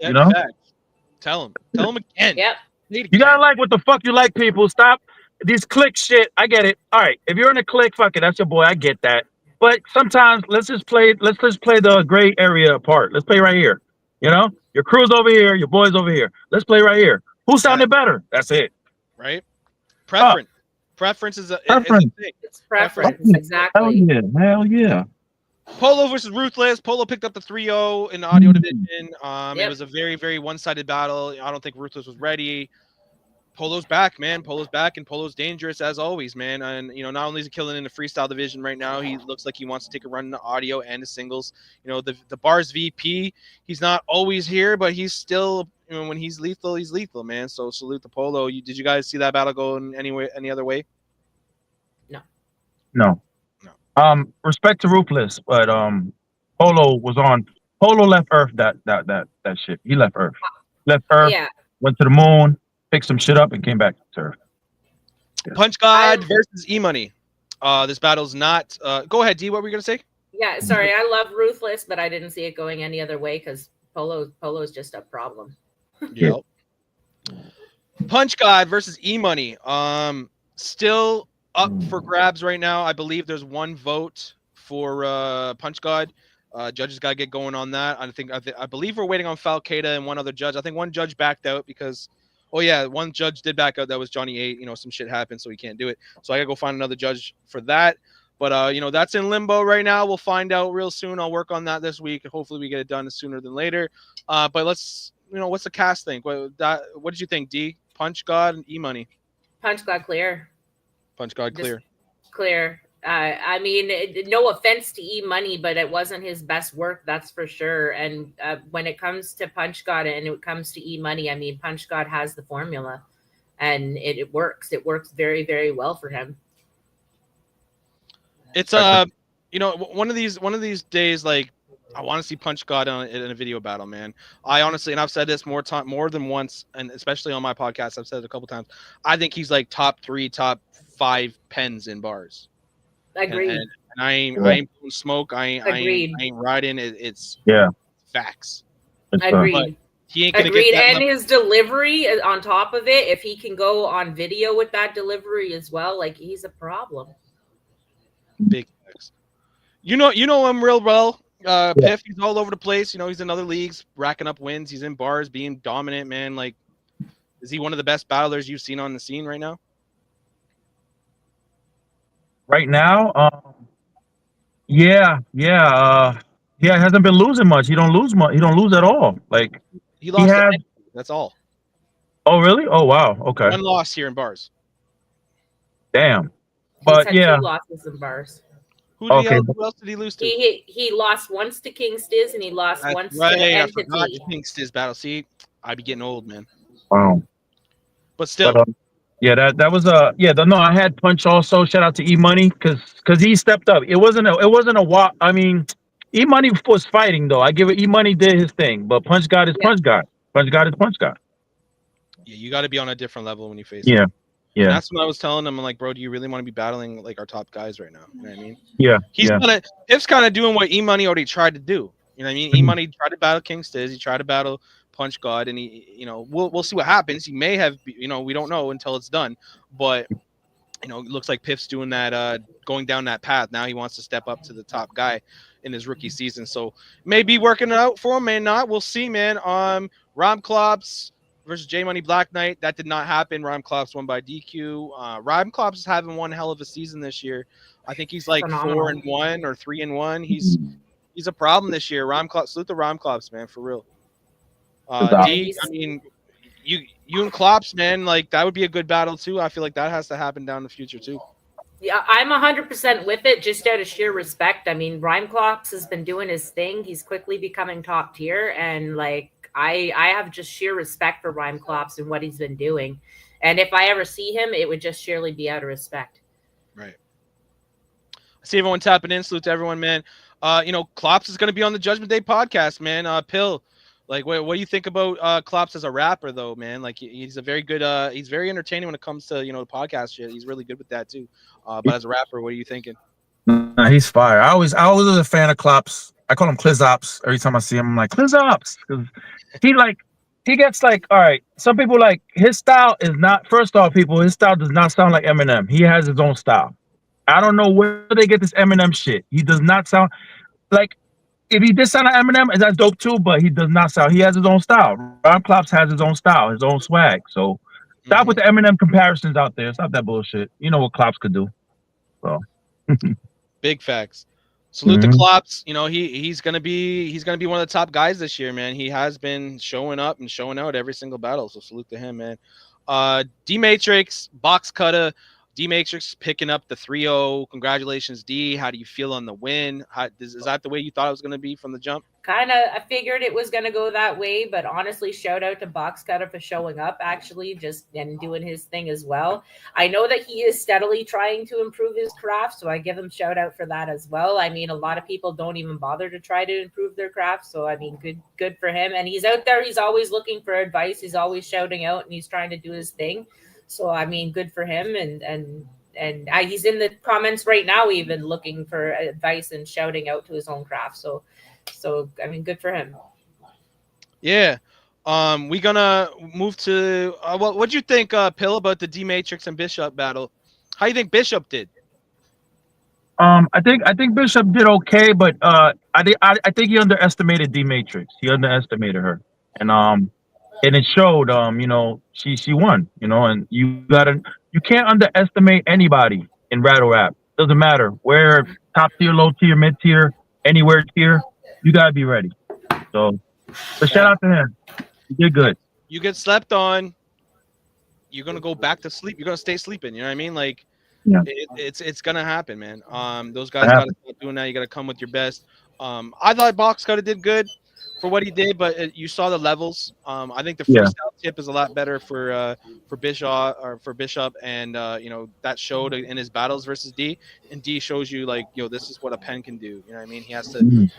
S1: Tell him again.
S7: Yep.
S6: You gotta like what the fuck you like, people. Stop these click shit. I get it. All right, if you're in a click, fuck it. That's your boy. I get that. But sometimes let's just play the gray area part. Let's play right here. Your crew's over here, your boy's over here. Let's play right here. Who sounded better? That's it.
S1: Right. Preference. Preference is a
S6: Preference.
S1: thing.
S7: It's preference.
S6: Hell
S7: Exactly.
S6: yeah. Hell yeah.
S1: Polo versus Ruthless. Polo picked up the 3-0 in the audio division.
S7: Yep.
S1: It was a very, very one-sided battle. I don't think Ruthless was ready. Polo's back, man. Polo's back, and Polo's dangerous as always, man. And not only is he killing in the freestyle division right now, he looks like he wants to take a run in the audio and the singles. The B.A.R.Z VP, he's not always here, but he's still, when he's lethal, man. So salute to Polo. Did you guys see that battle go in any other way?
S6: No. Respect to Ruthless, but Polo left Earth that shit. He left Earth.
S7: Yeah.
S6: Went to the moon, picked some shit up, and came back to Earth. Yeah.
S1: Punch God versus E-Money. This battle's not go ahead, D. What were you gonna say?
S7: Yeah, sorry. I love Ruthless, but I didn't see it going any other way because Polo's just a problem.
S1: Yep. Punch God versus E-Money. Still up for grabs right now. I believe there's 1 vote for Punch God. Judges got to get going on that. I believe we're waiting on Falcada and 1 other judge. I think 1 judge backed out because, 1 judge did back out. That was Johnny 8. Some shit happened, so he can't do it. So I got to go find another judge for that. But, that's in limbo right now. We'll find out real soon. I'll work on that this week. Hopefully we get it done sooner than later. But let's, what's the cast think? What did you think, D? Punch God and E-Money.
S7: Punch God clear.
S1: Punch God clear.
S7: Just clear. I mean, no offense to E-Money, but it wasn't his best work, that's for sure. And when it comes to Punch God and it comes to E-Money, I mean, Punch God has the formula, and it works. It works very, very well for him.
S1: It's one of these days, like I want to see Punch God in a video battle, man. I honestly, and I've said this more than once, and especially on my podcast, I've said it a couple times. I think he's like top 3, top 5 pens in bars.
S7: Agreed.
S1: And I ain't blowing smoke.
S7: Agreed.
S1: I ain't riding. It's facts.
S7: Agreed.
S1: But he ain't gonna
S7: Agreed.
S1: get that
S7: And his delivery on top of it, if he can go on video with that delivery as well, like he's a problem.
S1: Big facts. You know him real well. Piff, he's all over the place. You know, he's in other leagues, racking up wins. He's in bars, being dominant, man. Like, is he one of the best battlers you've seen on the scene right now?
S6: Right now, yeah. He hasn't been losing much. He don't lose much. He don't lose at all. Like
S1: he lost. That's all.
S6: Oh, really? Oh, wow. Okay.
S1: One loss here in bars.
S6: Damn. But
S7: He's had 2 losses in bars.
S1: Who else did he lose to?
S7: He lost once to King Stiz and he lost once to Entity.
S1: King Stiz battle. See, I'd be getting old, man.
S6: Wow.
S1: But still.
S6: That was no, I had Punch also. Shout out to E Money because he stepped up. It wasn't a walk. I mean, E Money was fighting though. I give it. E Money did his thing, but Punch God is Punch God. Punch God is Punch God.
S1: Yeah, you got to be on a different level when you face him.
S6: Yeah.
S1: And that's what I was telling him. I'm like, bro, do you really want to be battling like our top guys right now? You know what I mean?
S6: Yeah.
S1: Piff's kind of doing what E Money already tried to do. You know what I mean? E Money tried to battle King Stiz. He tried to battle Punch God, and he, we'll see what happens. He may have, we don't know until it's done. But it looks like Piff's doing that, going down that path. Now he wants to step up to the top guy in his rookie season. So maybe working it out for him, may not. We'll see, man. Rom Klops versus J Money Black Knight. That did not happen. Rom Klops won by DQ. Rom Klops is having one hell of a season this year. I think he's like 4-1 or 3-1. He's a problem this year. Rom Klops, salute the Rom Klops, man, for real. I mean, you and Klops, man, like that would be a good battle too. I feel like that has to happen down the future too.
S7: Yeah, I'm 100% with it, just out of sheer respect. I mean, Rhyme Klops has been doing his thing. He's quickly becoming top tier, and like I have just sheer respect for Rhyme Klops and what he's been doing. And if I ever see him, it would just surely be out of respect.
S1: Right. I see everyone tapping in. Salute to everyone, man. Klops is going to be on the Judgment Day podcast, man. Pill. Like, what do you think about Klops as a rapper, though, man? Like, he's a very good, he's very entertaining when it comes to, the podcast shit. He's really good with that, too. But as a rapper, what are you thinking?
S6: Nah, he's fire. I always was a fan of Klops. I call him Clizops. Every time I see him, I'm like, Clizops. Because he gets like, all right, some people like, his style is not, first off, his style does not sound like Eminem. He has his own style. I don't know where they get this Eminem shit. He does not sound like, if he did sound like Eminem, that's dope too, but he does not sound. He has his own style. Ron Klops has his own style, his own swag. So stop with the Eminem comparisons out there. Stop that bullshit. You know what Klops could do. So
S1: big facts. Salute to Klops. He's gonna be one of the top guys this year, man. He has been showing up and showing out every single battle. So salute to him, man. D Matrix, Box Cutter. D Matrix picking up the 3-0. Congratulations, D. How do you feel on the win? Is that the way you thought it was going to be from the jump?
S7: Kind of. I figured it was going to go that way, but honestly, shout out to Box Cutter for showing up, actually, and doing his thing as good. I know that he is steadily trying to improve his craft, so I give him shout out for that as well. I mean, a lot of people don't even bother to try to improve their craft, so I mean, good for him. And he's out there. He's always looking for advice. He's always shouting out, and he's trying to do his thing. So, I mean, good for him. And he's in the comments right now, even looking for advice and shouting out to his own craft. So I mean, good for him.
S1: Yeah. We're going to move to what'd you think, Pill, about the D Matrix and Bishop battle? How you think Bishop did?
S6: I think Bishop did okay, but I think he underestimated D Matrix. He underestimated her. And it showed, she won, and you can't underestimate anybody in battle rap. Doesn't matter where, top tier, low tier, mid tier, anywhere tier, you gotta be ready. So shout out to him. He did good.
S1: You get slept on, you're gonna go back to sleep. You're gonna stay sleeping. You know what I mean? Like, yeah. It's gonna happen, man. Those guys gotta start doing that. You gotta come with your best. I thought Box Cutter did good. for what he did, but you saw the levels. I think the
S6: Yeah.
S1: freestyle tip is a lot better for Bishop, and that showed in his battles versus D. And D shows you like, this is what a pen can do. You know what I mean? He has to.
S6: Mm.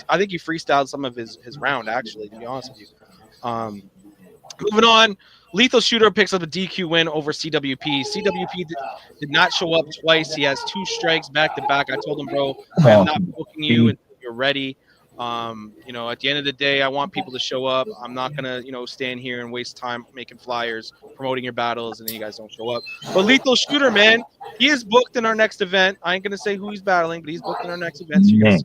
S1: I think he freestyled some of his round actually. To be honest with you. Moving on, Lethal Shooter picks up a DQ win over CWP. CWP did not show up twice. He has 2 strikes back to back. I told him, bro, I'm not booking you until you're ready. At the end of the day, I want people to show up. I'm not gonna, stand here and waste time making flyers, promoting your battles, and then you guys don't show up. But Lethal Shooter, man, he is booked in our next event. I ain't gonna say who he's battling, but he's booked in our next event. So you're gonna see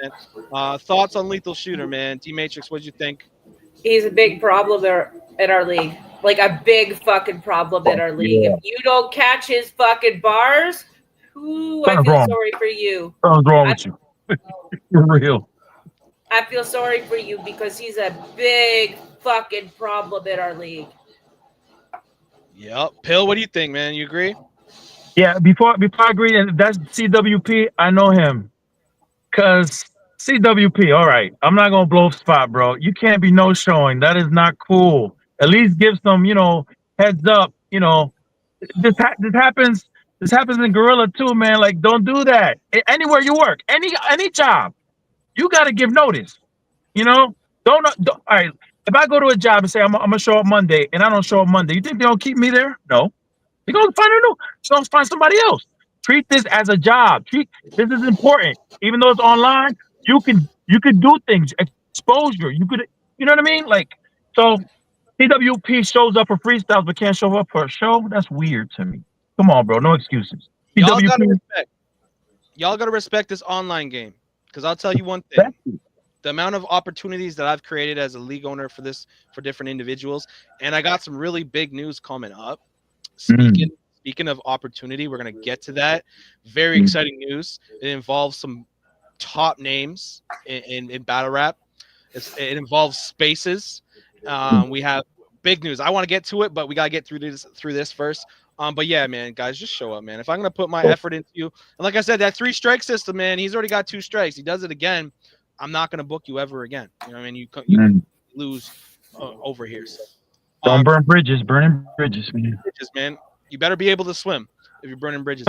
S1: that event. Thoughts on Lethal Shooter, man? D Matrix, what'd you think?
S7: He's a big problem in our league. Like a big fucking problem in our league.
S6: Yeah.
S7: If you don't catch his fucking bars, I
S6: Something's
S7: feel
S6: wrong.
S7: sorry for you.
S6: Something's wrong with you. For real.
S7: I feel sorry for you because he's a big fucking problem in our league.
S1: Yep. Pill, what do you think, man? You agree?
S6: Yeah, before I agree, and that's CWP, I know him. Cause CWP, all right, I'm not gonna blow spot, bro. You can't be no showing. That is not cool. At least give some, heads up. This happens. This happens in Gorilla too, man. Like, don't do that. Anywhere you work, any job, you got to give notice. Don't. All right. If I go to a job and say I'm gonna show up Monday, and I don't show up Monday, you think they don't keep me there? No. They're gonna find a new. They're gonna find somebody else. Treat this as a job. This is important. Even though it's online, you can do things. Exposure. You know what I mean? Like, so CWP shows up for freestyles but can't show up for a show. That's weird to me. Come on, bro. No excuses.
S1: Y'all
S6: CWP.
S1: gotta respect this online game. Because I'll tell you one thing. The amount of opportunities that I've created as a league owner for different individuals, and I got some really big news coming up. Speaking of opportunity, we're gonna get to that. Very exciting news. It involves some top names in battle rap. It involves spaces. We have big news. I want to get to it, but we gotta get through this first. But yeah, man, guys, just show up, man. If I'm gonna put my effort into you, and like I said, that 3 strike system, man, he's already got 2 strikes. He does it again, I'm not gonna book you ever again. You know what I mean? You lose over here. So
S6: don't burn bridges. Burning bridges, man.
S1: You better be able to swim if you're burning bridges.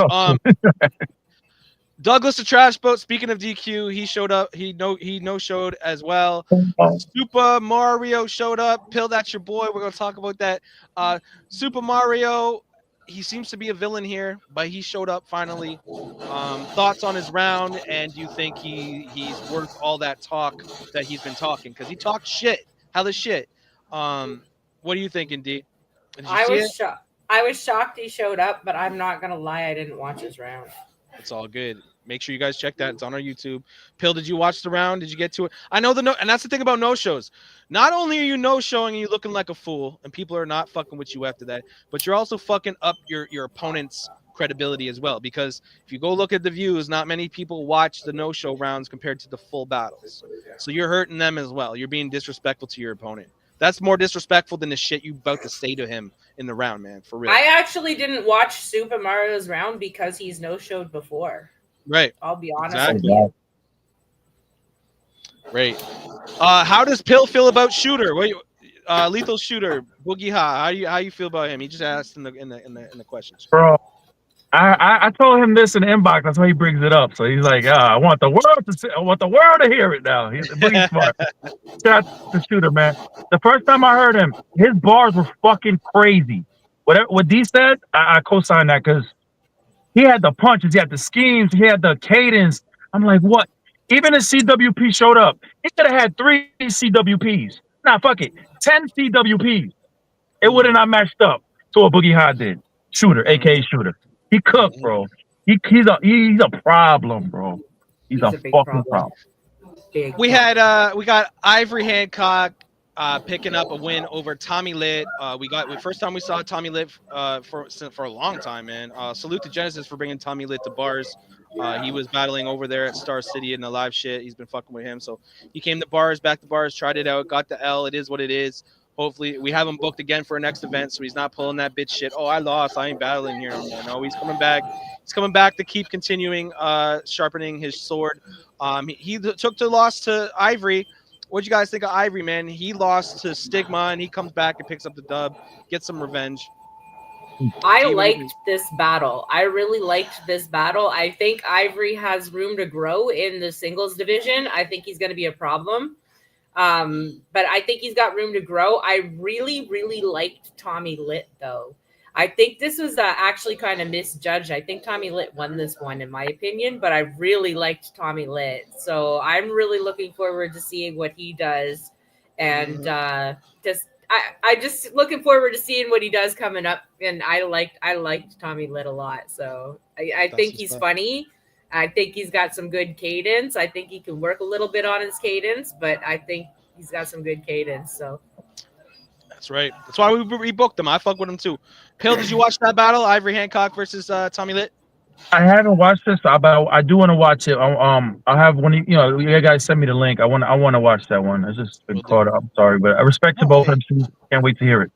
S1: Douglas the Trash Boat. Speaking of DQ, he showed up. He no showed as well. Super Mario showed up. Pill, that's your boy. We're gonna talk about that. Super Mario, he seems to be a villain here, but he showed up finally. Thoughts on his round, and do you think he's worth all that talk that he's been talking? Because he talked shit, hella shit. What do you think, Indeed?
S7: I was shocked he showed up, but I'm not gonna lie, I didn't watch his round.
S1: It's all good. Make sure you guys check that. It's on our YouTube. Pill, did you watch the round? Did you get to it? I know and that's the thing about no-shows. Not only are you no-showing and you looking like a fool, and people are not fucking with you after that, but you're also fucking up your opponent's credibility as well. Because if you go look at the views, not many people watch the no-show rounds compared to the full battles. So you're hurting them as well. You're being disrespectful to your opponent. That's more disrespectful than the shit you about to say to him in the round, man. For real.
S7: I actually didn't watch Super Mario's round because he's no-showed before.
S1: Right.
S7: I'll be honest with you.
S1: Right. How does Pill feel about Shooter? Lethal Shooter, Boogie Ha. How you feel about him? He just asked in the questions.
S6: Bro, I told him this in the inbox. That's why he brings it up. So he's like, I want the world to hear it now. He's smart. Shout out to Shooter, man. The first time I heard him, his bars were fucking crazy. What D said, I co-signed that because he had the punches, he had the schemes, he had the cadence. I'm like, what? Even if CWP showed up, he could have had 3 CWPs. Nah, fuck it. 10 CWPs. It would have not matched up to what Boogie Ha did. Shooter, aka Shooter. He cooked, bro. He's a problem, bro. He's a fucking problem.
S1: We got Ivory Hancock picking up a win over Tommy Lit. First time we saw Tommy Lit for a long time, man. Salute to Genesis for bringing Tommy Lit to bars. He was battling over there at Star City in the live shit. He's been fucking with him, so he came to bars, back to bars, tried it out, got the L. It is what it is. Hopefully, we have him booked again for our next event, so he's not pulling that bitch shit. Oh, I lost. I ain't battling here. No, he's coming back. He's coming back to keep continuing sharpening his sword. He took the loss to Ivory. What'd you guys think of Ivory, man? He lost to Stigma and he comes back and picks up the dub, gets some revenge.
S7: I
S1: T, what do you think?
S7: liked this battle. I really liked this battle. I think Ivory has room to grow in the singles division. I think he's going to be a problem. But I think he's got room to grow. I really, really liked Tommy Litt, though. I think this was actually kind of misjudged. I think Tommy Litt won this one, in my opinion, but I really liked Tommy Litt. So I'm really looking forward to seeing what he does. And I just looking forward to seeing what he does coming up. And I liked Tommy Litt a lot. So I think he's funny. I think he's got some good cadence. I think he can work a little bit on his cadence, but I think he's got some good cadence. So
S1: That's right. That's why we rebooked him. I fuck with him too. Pill, did you watch that battle? Ivory Hancock versus Tommy Litt?
S6: I haven't watched this, but I do want to watch it. I have one. You guys send me the link. I want to watch that one. I just been caught up. I'm sorry, but I respect to both MCs. Can't wait to hear it.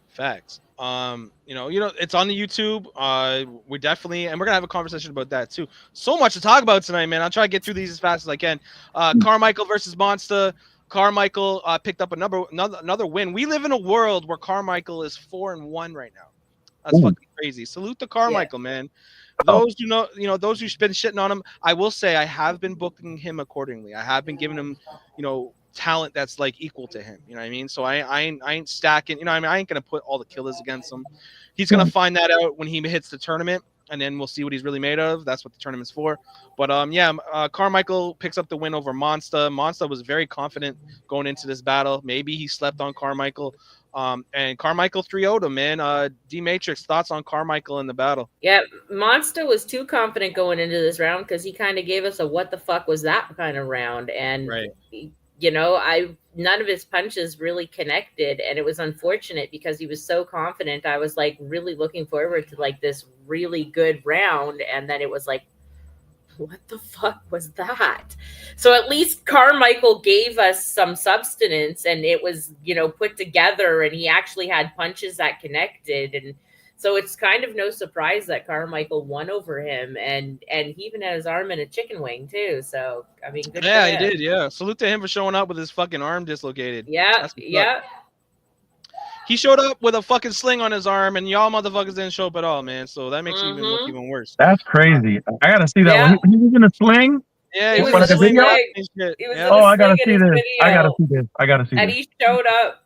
S1: Facts. It's on the YouTube. We definitely, and we're gonna have a conversation about that too. So much to talk about tonight, man. I'll try to get through these as fast as I can. Carmichael versus Monster. Carmichael picked up another win. We live in a world where Carmichael is 4-1 right now. That's fucking crazy. Salute to Carmichael, man. Those those who've been shitting on him, I will say I have been booking him accordingly. I have been giving him, talent that's like equal to him. You know what I mean? So I ain't stacking. I ain't gonna put all the killers against him. He's gonna find that out when he hits the tournament, and then we'll see what he's really made of. That's what the tournament's for. But Carmichael picks up the win over Monster. Monster was very confident going into this battle. Maybe he slept on Carmichael. And Carmichael 3-0'd him, man. D Matrix, thoughts on Carmichael in the battle?
S7: Yeah, Monster was too confident going into this round because he kind of gave us a what the fuck was that kind of round. And none of his punches really connected, and it was unfortunate because he was so confident. I was like really looking forward to like this really good round, and then it was like, what the fuck was that? So at least Carmichael gave us some substance, and it was put together, and he actually had punches that connected. And so it's kind of no surprise that Carmichael won over him, and he even had his arm in a chicken wing too. So I mean, good for him.
S1: He did. Yeah, salute to him for showing up with his fucking arm dislocated.
S7: Yeah.
S1: He showed up with a fucking sling on his arm, and y'all motherfuckers didn't show up at all, man. So that makes you look even worse.
S6: That's crazy. I gotta see that one. He was in a sling.
S1: Yeah,
S7: he was in a sling.
S6: I gotta see this. I gotta see this.
S7: And he showed up.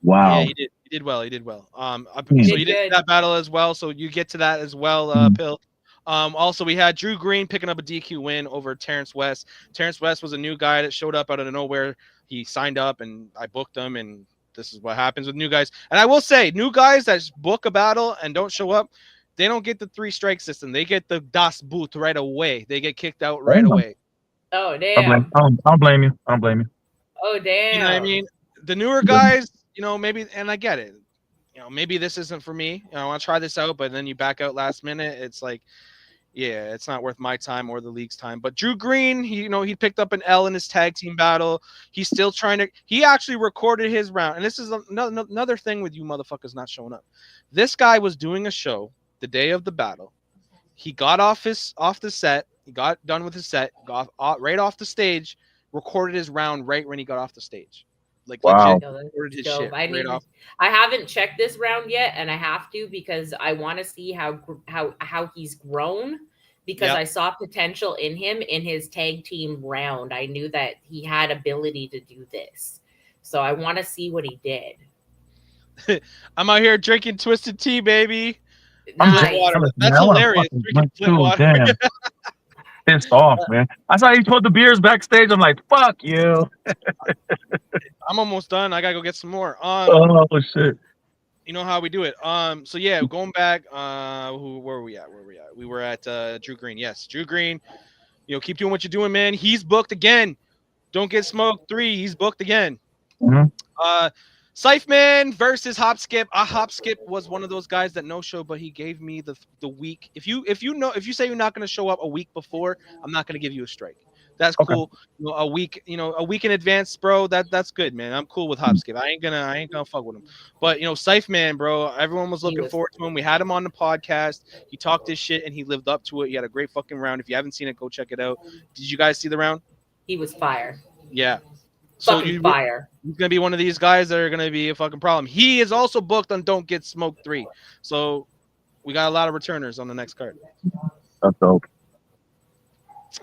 S6: Wow.
S1: Yeah, he did well. So you did that battle as well. So you get to that as well, Pill. Also, we had Drew Green picking up a DQ win over Terrence West. Terrence West was a new guy that showed up out of nowhere. He signed up, and I booked him, and this is what happens with new guys. And I will say, new guys that book a battle and don't show up, they don't get the 3-strike system. They get the Das Boot right away. They get kicked out right away.
S7: Oh, damn.
S6: I don't blame you.
S7: Oh, damn.
S1: You know what I mean? The newer guys, maybe, and I get it. Maybe this isn't for me. I want to try this out, but then you back out last minute. It's like, yeah, it's not worth my time or the league's time. But Drew Green, he picked up an L in his tag team battle. He's still trying to. He actually recorded his round, and this is another thing with you motherfuckers not showing up. This guy was doing a show the day of the battle. He got off the set. He got done with his set. Got right off the stage. Recorded his round right when he got off the stage. Like,
S6: wow.
S1: Legit, his shit right off.
S7: I haven't checked this round yet, and I have to because I want to see how he's grown. Because I saw potential in him in his tag team round. I knew that he had ability to do this, so I want to see what he did.
S1: I'm out here drinking twisted tea, baby.
S7: Nice.
S1: Water. That's hilarious. Drinking water.
S6: Damn. Pissed off, man. I saw he put the beers backstage. I'm like, fuck you.
S1: I'm almost done. I gotta go get some more.
S6: Oh shit.
S1: You know how we do it. So yeah, going back. Where were we at? We were at Drew Green. Yes, Drew Green. Keep doing what you're doing, man. He's booked again. Don't get smoked 3. He's booked again. Scytheman versus Hop Skip. Hop Skip was one of those guys that no show, but he gave me the week. If you say you're not gonna show up a week before, I'm not gonna give you a strike. That's cool. A week in advance, bro. That's good, man. I'm cool with Hop Skip. I ain't gonna fuck with him. But Scytheman, bro, everyone was looking forward to him. We had him on the podcast. He talked his shit and he lived up to it. He had a great fucking round. If you haven't seen it, go check it out. Did you guys see the round?
S7: He was fire.
S1: Yeah. So
S7: Fucking fire.
S1: He's gonna be one of these guys that are gonna be a fucking problem. He is also booked on Don't Get Smoked 3. So we got a lot of returners on the next card.
S6: That's dope.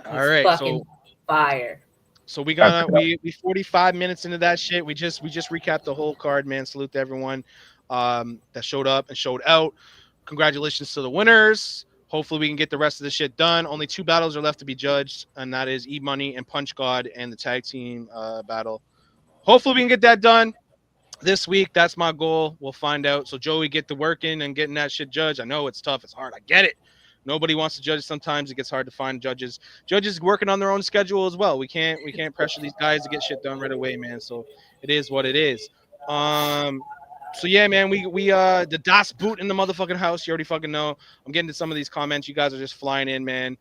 S1: All right,
S7: fucking fire.
S1: So we got we 45 minutes into that shit. We just recapped the whole card, man. Salute to everyone that showed up and showed out. Congratulations to the winners. Hopefully we can get the rest of the shit done. Only 2 battles are left to be judged, and that is E-Money and Punch God and the tag team battle. Hopefully we can get that done this week. That's my goal. We'll find out. So Joey, get to working and getting that shit judged. I know it's tough. It's hard. I get it. Nobody wants to judge. Sometimes it gets hard to find judges. Judges working on their own schedule as well. We can't pressure these guys to get shit done right away, man. So it is what it is. So yeah, man, we the Das Boot in the motherfucking house. You already fucking know. I'm getting to some of these comments. You guys are just flying in, man.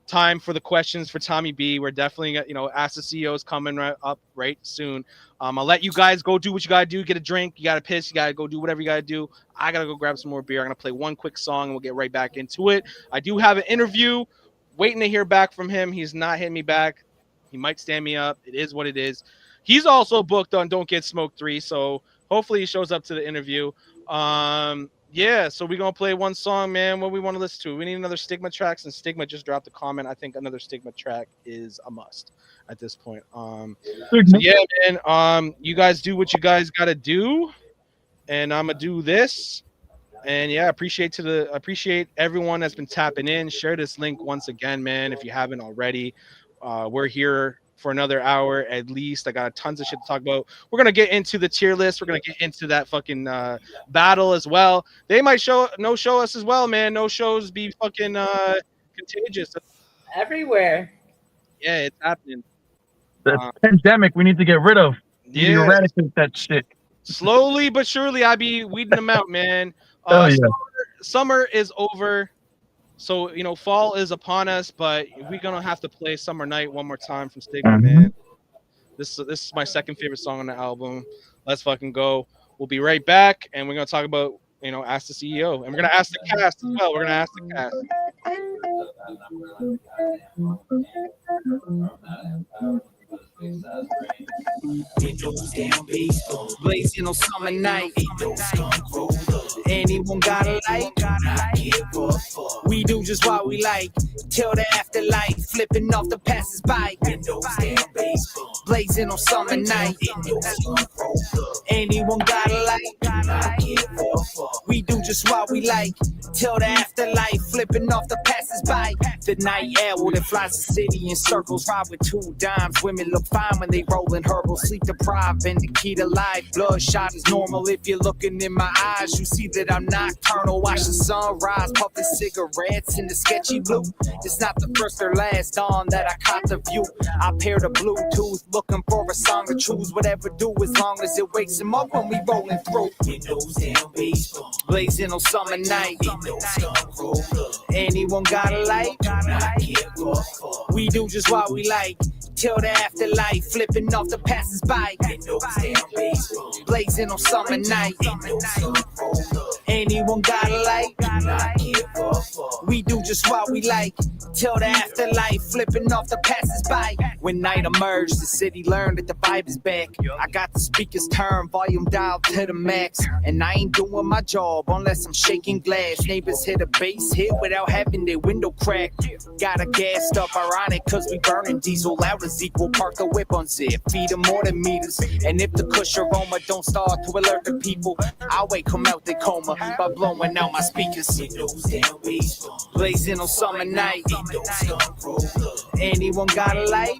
S1: Time for the questions for Tommy B. We're definitely, Ask the CEO's coming up right soon. I'll let you guys go do what you gotta do. Get a drink. You gotta piss. You gotta go do whatever you gotta do. I gotta go grab some more beer. I'm gonna play one quick song and we'll get right back into it. I do have an interview. Waiting to hear back from him. He's not hitting me back. He might stand me up. It is what it is. He's also booked on Don't Get Smoked 3, so hopefully he shows up to the interview. Yeah, so we're gonna play one song, man. What we want to listen to? We need another Stigma track, and Stigma just dropped a comment. I think another Stigma track is a must at this point. So yeah, man. You guys do what you guys gotta do, and I'm gonna do this. And yeah, appreciate everyone that's been tapping in. Share this link once again, man, if you haven't already. We're here for another hour at least. I got tons of shit to talk about. We're gonna get into the tier list. We're gonna get into that fucking battle as well. They might show us as well, man. No shows be fucking contagious
S7: everywhere.
S1: Yeah, it's happening.
S6: The pandemic we need to get rid of. We need to eradicate that shit.
S1: Slowly but surely, I be weeding them out, man. Summer is over. So, fall is upon us, but we're going to have to play Summer Night one more time from Stigma, man. This is my second favorite song on the album. Let's fucking go. We'll be right back, and we're going to talk about, Ask the CEO. And we're going to ask the cast as well. We're going to ask the cast.
S5: Blazing on summer night. Anyone got a light? We do just what we like. Till the afterlife, flipping off the passers-by. Blazing on summer night. Anyone got a light? We do just what we like. Till the afterlife, flipping off the passers-by. The night owl that flies the city in circles. Ride with 2 dimes. Women look fine when they rollin' herbal. Sleep deprived and the key to life. Bloodshot is normal. If you're looking in my eyes, you see that I'm nocturnal. Watch the sunrise, puffing cigarettes in the sketchy blue. It's not the first or last dawn that I caught the view. I pair the Bluetooth, looking for a song to choose. Whatever do, as long as it wakes him up when we rolling through. Blazing on summer night. Anyone got a light? We do just what we like. Till the afterlife, flipping off the passers-by. Blazing on summer night. Anyone got a light? We do just what we like. Till the afterlife, flipping off the passers-by. When night emerged, the city learned that the vibe is back. I got the speakers turned, volume dialed to the max. And I ain't doing my job unless I'm shaking glass. Neighbors hit a bass hit without having their window cracked. Got a gassed up, ironic, cause we burning diesel. Loud as equal, park the whip on zip. Feed them more than meters. And if the kush aroma don't start to alert the people, I'll wake them out their coma by blowing out my speakers. Blazing on summer night. Anyone got a light?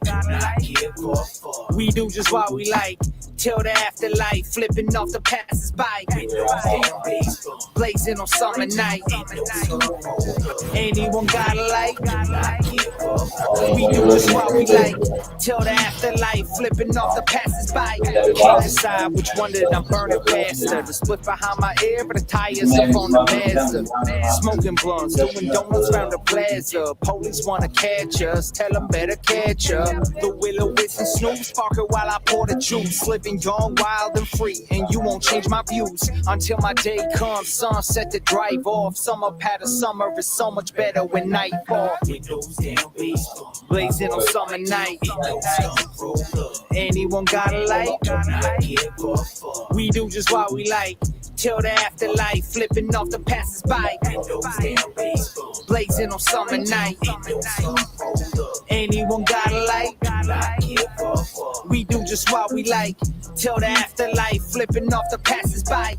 S5: We do just what we like. Till the afterlife, flipping off the passers-by. Blazing on summer night. Anyone got a light? We do just what we like. Till the afterlife, flipping off the passers-by. Can't decide which one that I'm burning faster. The split behind my ear, but the tires up on the Mazda. Smoking blunt. guns, doing donuts round the plaza. Police wanna catch us, tell them better catch up. The Willow with and Snoop sparking while I pour the juice. Living young, wild and free, and you won't change my views until my day comes. Sunset to drive off. Summer pattern, summer is so much better when night falls. It goes down, blazing on summer night. Anyone got a light? We do just what we like. Till the afterlife, flipping off the passers-by. Blazing on summer night. Anyone got a light? We do just what we like. Till the afterlife, flipping off the passers-by.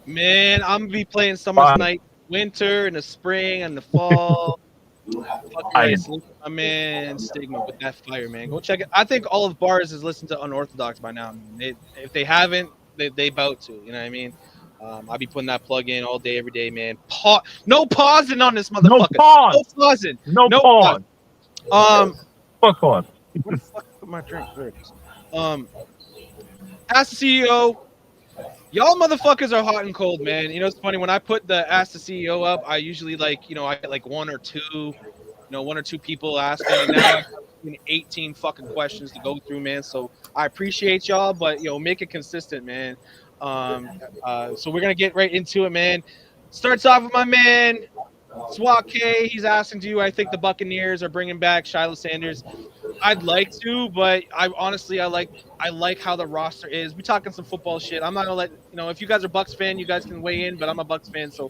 S1: Man, I'm gonna be playing Summer's Night, winter, and the spring, and the fall. Fucking my man Stigma with that fire, man. Go check it. I think all of B.A.R.Z is listened to Unorthodox by now. If they haven't, they about to. You know what I mean? I'll be putting that plug in all day, every day, man. No pausing on this motherfucker.
S6: No pause.
S1: No pausing.
S6: No pause. Fuck pause.
S1: What the fuck? Put my drink. There it is. Ask the CEO. Y'all motherfuckers are hot and cold, man. You know, it's funny when I put the Ask the CEO up. I usually I get like one or two people asking. And now 18 fucking questions to go through, man. So I appreciate y'all, but make it consistent, man. So we're gonna get right into it, man. Starts off with my man Swat K. He's asking you. I think the Buccaneers are bringing back Shiloh Sanders. I'd like to, but I like how the roster is. We talking some football shit. I'm not gonna let if you guys are Bucs fan, you guys can weigh in, but I'm a Bucs fan, so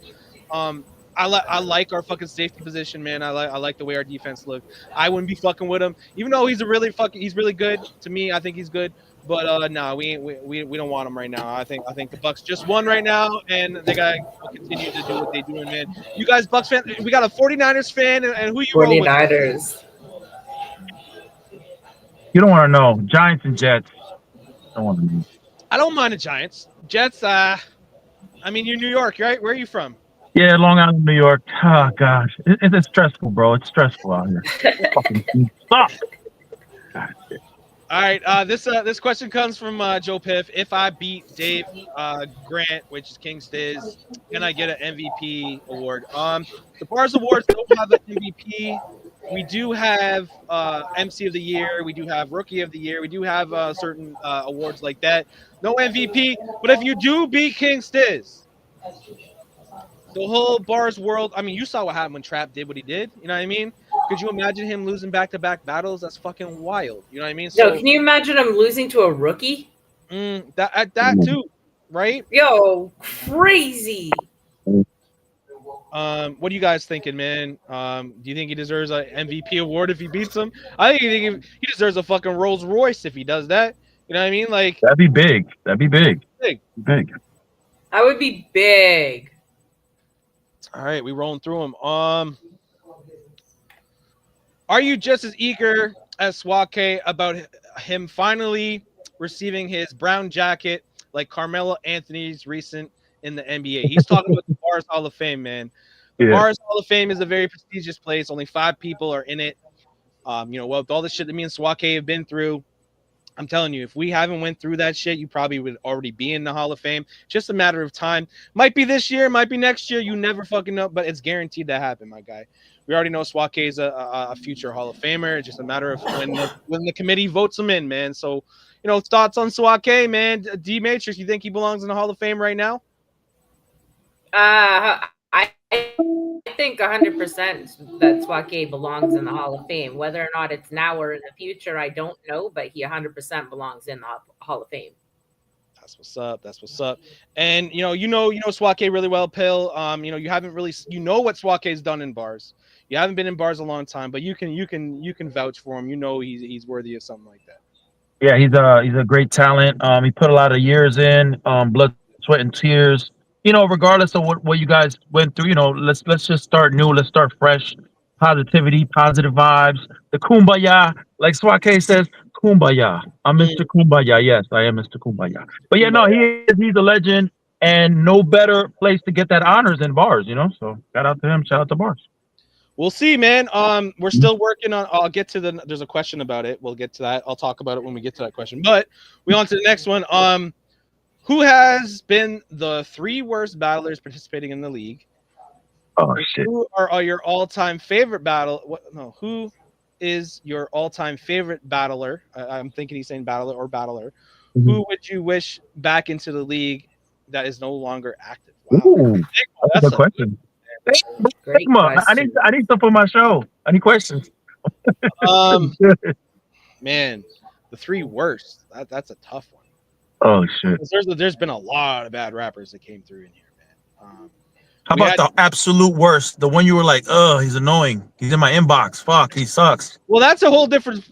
S1: I like our fucking safety position, man. I like the way our defense look. I wouldn't be fucking with him, even though he's really good to me. I think he's good, but no, we don't want him right now. I think the Bucs just won right now, and they gotta continue to do what they're doing, man. You guys Bucs fan, we got a 49ers fan, and who you
S7: 49ers.
S6: You don't want to know. Giants and Jets. Don't want to know.
S1: I don't mind the Giants. Jets, I mean, you're New York, right? Where are you from?
S6: Yeah, Long Island, New York. Oh, gosh. It's stressful, bro. It's stressful out here. Fucking suck.
S1: All right. This question comes from Joe Piff. If I beat Dave Grant, which is King Stiz, can I get an MVP award? The B.A.R.Z Awards don't have an MVP. We do have MC of the Year. We do have Rookie of the Year. We do have certain awards like that. No MVP. But if you do beat King Stiz, the whole B.A.R.Z world, I mean, you saw what happened when Trap did what he did. You know what I mean? Could you imagine him losing back-to-back battles? That's fucking wild. You know what I mean?
S7: So, can you imagine him losing to a rookie?
S1: That too, right?
S7: Yo, crazy.
S1: What are you guys thinking, man? Do you think he deserves an MVP award if he beats him? I think he deserves a fucking Rolls Royce if he does that. You know what I mean? Like
S6: that'd be big. Big.
S7: I would be big.
S1: All right, we rolling through them. Are you just as eager as Swat K about him finally receiving his brown jacket like Carmelo Anthony's recent in the NBA? He's talking about the B.A.R.Z Hall of Fame, man. The B.A.R.Z Hall of Fame is a very prestigious place. Only 5 people are in it. With all the shit that me and Swat K have been through, I'm telling you, if we haven't went through that shit, you probably would already be in the Hall of Fame. Just a matter of time. Might be this year, might be next year. You never fucking know, but it's guaranteed to happen, my guy. We already know Swat K is a future Hall of Famer. It's just a matter of when the committee votes him in, man. So, thoughts on Swat K, man? D Matrix, you think he belongs in the Hall of Fame right now?
S7: I think 100% that Swat K belongs in the Hall of Fame. Whether or not it's now or in the future, I don't know, but he 100% belongs in the Hall of Fame.
S1: That's what's up. And you know Swat K really well, Pill. You haven't really what Swat K's done in bars. You haven't been in bars a long time, but you can vouch for him. He's worthy of something like that.
S6: Yeah, he's a great talent. He put a lot of years in, blood, sweat, and tears. Regardless of what you guys went through, let's just start new. Let's start fresh. Positivity, positive vibes. The kumbaya, like Swat K says, kumbaya. I'm Mr. Kumbaya. Yes, I am Mr. Kumbaya. But yeah, no, he's a legend, and no better place to get that honors than bars. So shout out to him. Shout out to bars.
S1: We'll see, man. We're still working on. I'll get to the. There's a question about it. We'll get to that. I'll talk about it when we get to that question. But we on to the next one. Who has been the 3 worst battlers participating in the league?
S6: Oh shit.
S1: Who are your all-time favorite battle? What? No. Who is your all-time favorite battler? I'm thinking he's saying battler or battler.
S6: Mhm.
S1: Who would you wish back into the league that is no longer active? Wow,
S6: Ooh, that's a
S1: that's
S6: good question.
S7: Great
S6: I need
S7: question.
S6: stuff for my show. I need questions.
S1: um, man, the 3 worst. That's a tough one.
S6: Oh shit.
S1: 'Cause there's been a lot of bad rappers that came through in here, man.
S6: How
S1: We
S6: about
S1: had
S6: the absolute worst? The one you were like, he's annoying. He's in my inbox. Fuck, he sucks.
S1: well, that's a whole different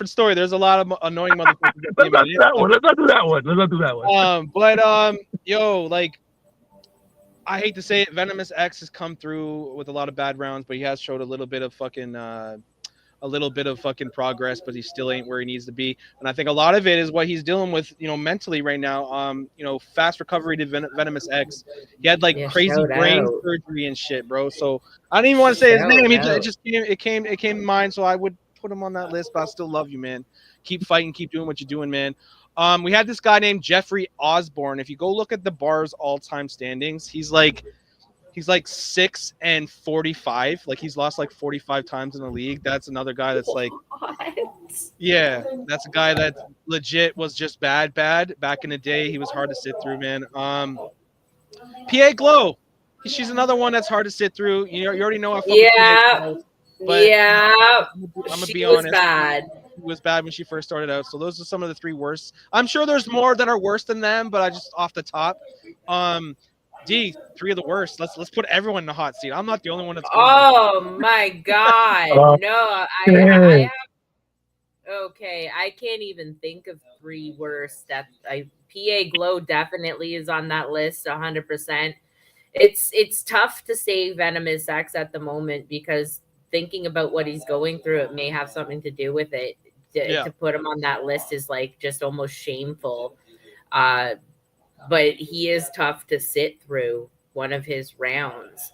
S1: story. There's a lot of annoying motherfuckers that
S6: Let's
S1: came
S6: not
S1: in.
S6: do that one. Let's not do that one. Let's not do that one.
S1: But yo, like, I hate to say it, Venomous X has come through with a lot of bad rounds, but he has showed a little bit of fucking progress, but he still ain't where he needs to be. And I think a lot of it is what he's dealing with, mentally right now. Fast recovery to Venomous X. He had like
S7: Yeah,
S1: crazy
S7: shout
S1: brain
S7: out.
S1: surgery and shit, bro. So I didn't even want to say his
S7: Shout
S1: name.
S7: out.
S1: It came to mind, so I would put him on that list. But I still love you, man. Keep fighting, keep doing what you're doing, man. We had this guy named Jeffrey Osborne. If you go look at the B.A.R.Z all-time standings, he's like 6-45. Like he's lost like 45 times in the league. That's another guy that's like,
S7: What?
S1: yeah, that's a guy that legit was just bad back in the day. He was hard to sit through, man. PA Glow, she's another one that's hard to sit through. You already know I fuck with PA
S7: Yeah.
S1: Glow, but
S7: Yeah.
S1: I'm gonna
S7: She
S1: be
S7: was
S1: honest.
S7: bad.
S1: She was bad when she first started out. So those are some of the 3 worst. I'm sure there's more that are worse than them, but I just off the top. D, 3 of the worst. Let's put everyone in the hot seat. I'm not the only one that's going.
S7: Oh my god. No, I okay. I can't even think of 3 worst. That PA Glow definitely is on that list 100%. It's tough to say Venomous X at the moment because thinking about what he's going through, it may have something to do with it. To put him on that list is like just almost shameful. But he is tough to sit through one of his rounds.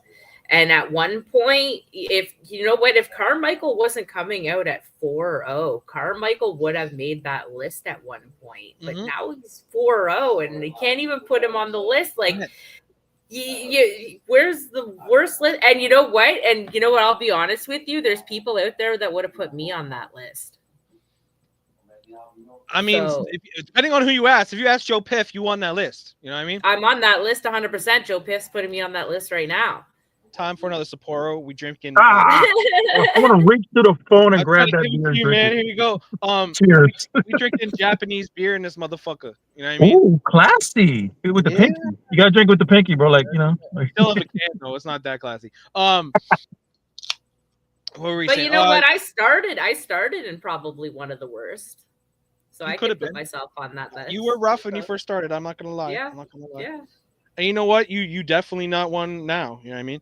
S7: And at one point, if you know what, if Carmichael wasn't coming out at 4-0, Carmichael would have made that list at one point. But now he's 4-0 and they can't even put him on the list. Like, where's the worst list? And you know what? And you know what? I'll be honest with you. There's people out there that would have put me on that list.
S1: I mean, depending on who you ask, if you ask Joe Piff, you on that list. You know what I mean?
S7: I'm on that list 100%. Joe Piff's putting me on that list right now.
S1: Time for another Sapporo. We drinking.
S6: I want to reach to the phone and grab that beer and
S1: you,
S6: drink
S1: man.
S6: it.
S1: Here you go.
S6: Cheers.
S1: We drinking Japanese beer in this motherfucker. You know what I mean?
S6: Ooh, classy. With the pinky. You gotta drink with the pinky, bro. Like, you know. Like.
S1: Still have a can though. It's not that classy. What were we saying?
S7: You know what? I started in probably one of the worst. So I could put myself on that list.
S1: You were rough when you first started. I'm not gonna lie.
S7: Yeah.
S1: I'm not gonna lie.
S7: Yeah.
S1: And you know what? You definitely not one now. You know what I mean?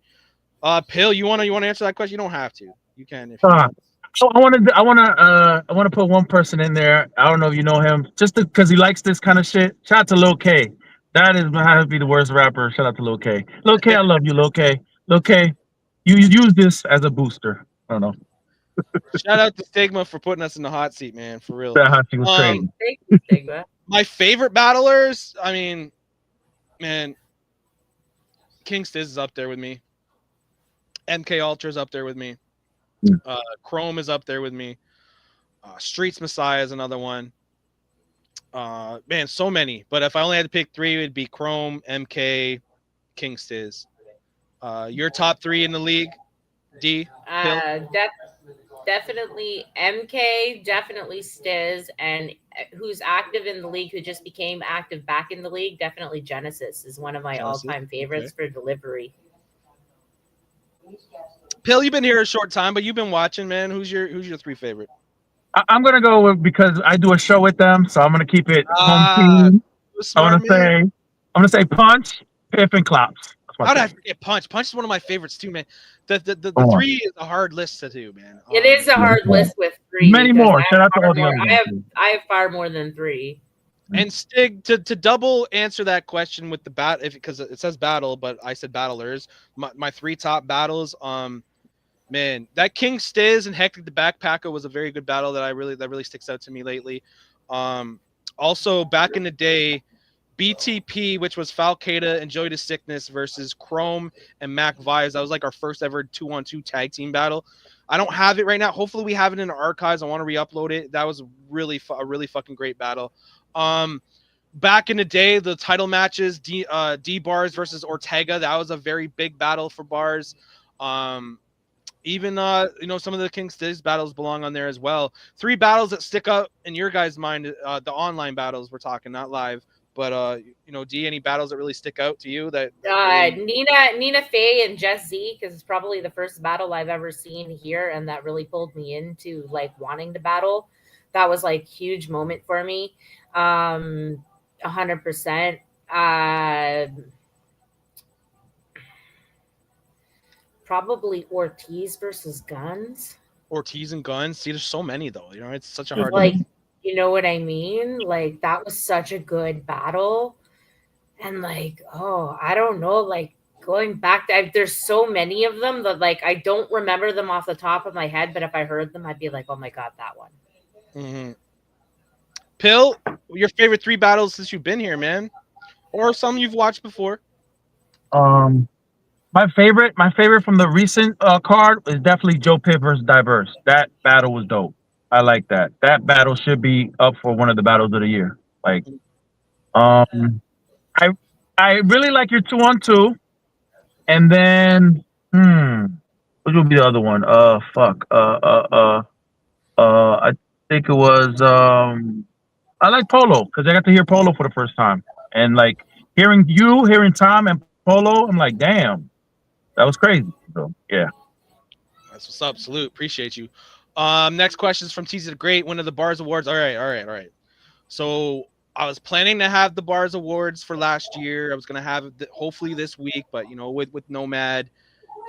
S1: Pill, you wanna answer that question? You don't have to. You can if you want.
S6: So I want to put one person in there. I don't know if you know him, just because he likes this kind of shit. Shout out to Lil K. That is has to be the worst rapper. Shout out to Lil K. Lil K, I love you, Lil K. Lil K, you use this as a booster. I don't know.
S1: Shout out to Stigma for putting us in the hot seat, man. For real.
S6: That hot seat was crazy.
S7: Thank you, Stigma.
S1: My favorite battlers, I mean, man, King Stiz is up there with me. MK Ultra is up there with me. Chrome is up there with me. Streets Messiah is another one. Man, so many. But if I only had to pick 3, it would be Chrome, MK, King Stiz. Your top 3 in the league, D?
S7: Definitely MK, definitely Stiz, and who's active in the league, who just became active back in the league, definitely Genesis is one of my all-time favorites for delivery.
S1: Pill, you've been here a short time, but you've been watching, man. Who's your 3 favorite?
S6: I'm gonna go with, because I do a show with them, so I'm gonna keep it home team. I'm gonna say Punch, Piff, and Klops.
S1: How did I forget Punch? Punch is one of my favorites too, man. The 3 is a hard list to do, man.
S7: It is a hard list with 3.
S6: Many more. Shout out to all the other
S7: ones. I have far more than 3.
S1: And Stig, to double answer that question with the because it says battle, but I said battlers. My 3 top battles. Man, that King Stiz and Hectic the Backpacker was a very good battle that really sticks out to me lately. Um, Also back in the day, BTP, which was Falcata and Joey the Sickness versus Chrome and Mac Vibes. That was like our first ever 2-on-2 tag team battle. I don't have it right now. Hopefully, we have it in the archives. I want to re-upload it. That was a really fucking great battle. Um, Back in the day, the title matches, D-Bars versus Ortega. That was a very big battle for Bars. Um, Even some of the King Stiz battles belong on there as well. Three battles that stick up in your guys' mind, the online battles we're talking, not live. But D, any battles that really stick out to you that really...
S7: Nina Faye and Jess Z, because it's probably the first battle I've ever seen here, and that really pulled me into like wanting to battle. That was like huge moment for me. 100%. Probably Ortiz versus Guns.
S1: Ortiz and Guns. See, there's so many though. It's such a hard
S7: Like, you know what I mean? Like, that was such a good battle. And like, oh, I don't know, like going back to, there's so many of them that like I don't remember them off the top of my head, but if I heard them, I'd be like, oh my god, that one.
S1: Mm-hmm. Pill, your favorite three battles since you've been here, man, or some you've watched before?
S6: My favorite from the recent card is definitely Joe Pitt versus Diverse. That battle was dope. I like that. That battle should be up for one of the battles of the year. Like, um, I I really like your 2-on-2, and then which would be the other one? Fuck. I think it was I like Polo because I got to hear Polo for the first time, and like hearing Tom and Polo, I'm like, damn, that was crazy. So yeah.
S1: That's what's up. Salute. Appreciate you. Next question is from TZ the Great, one of the B.A.R.Z awards. All right. So I was planning to have the B.A.R.Z awards for last year. I was gonna have it hopefully this week, but with Nomad,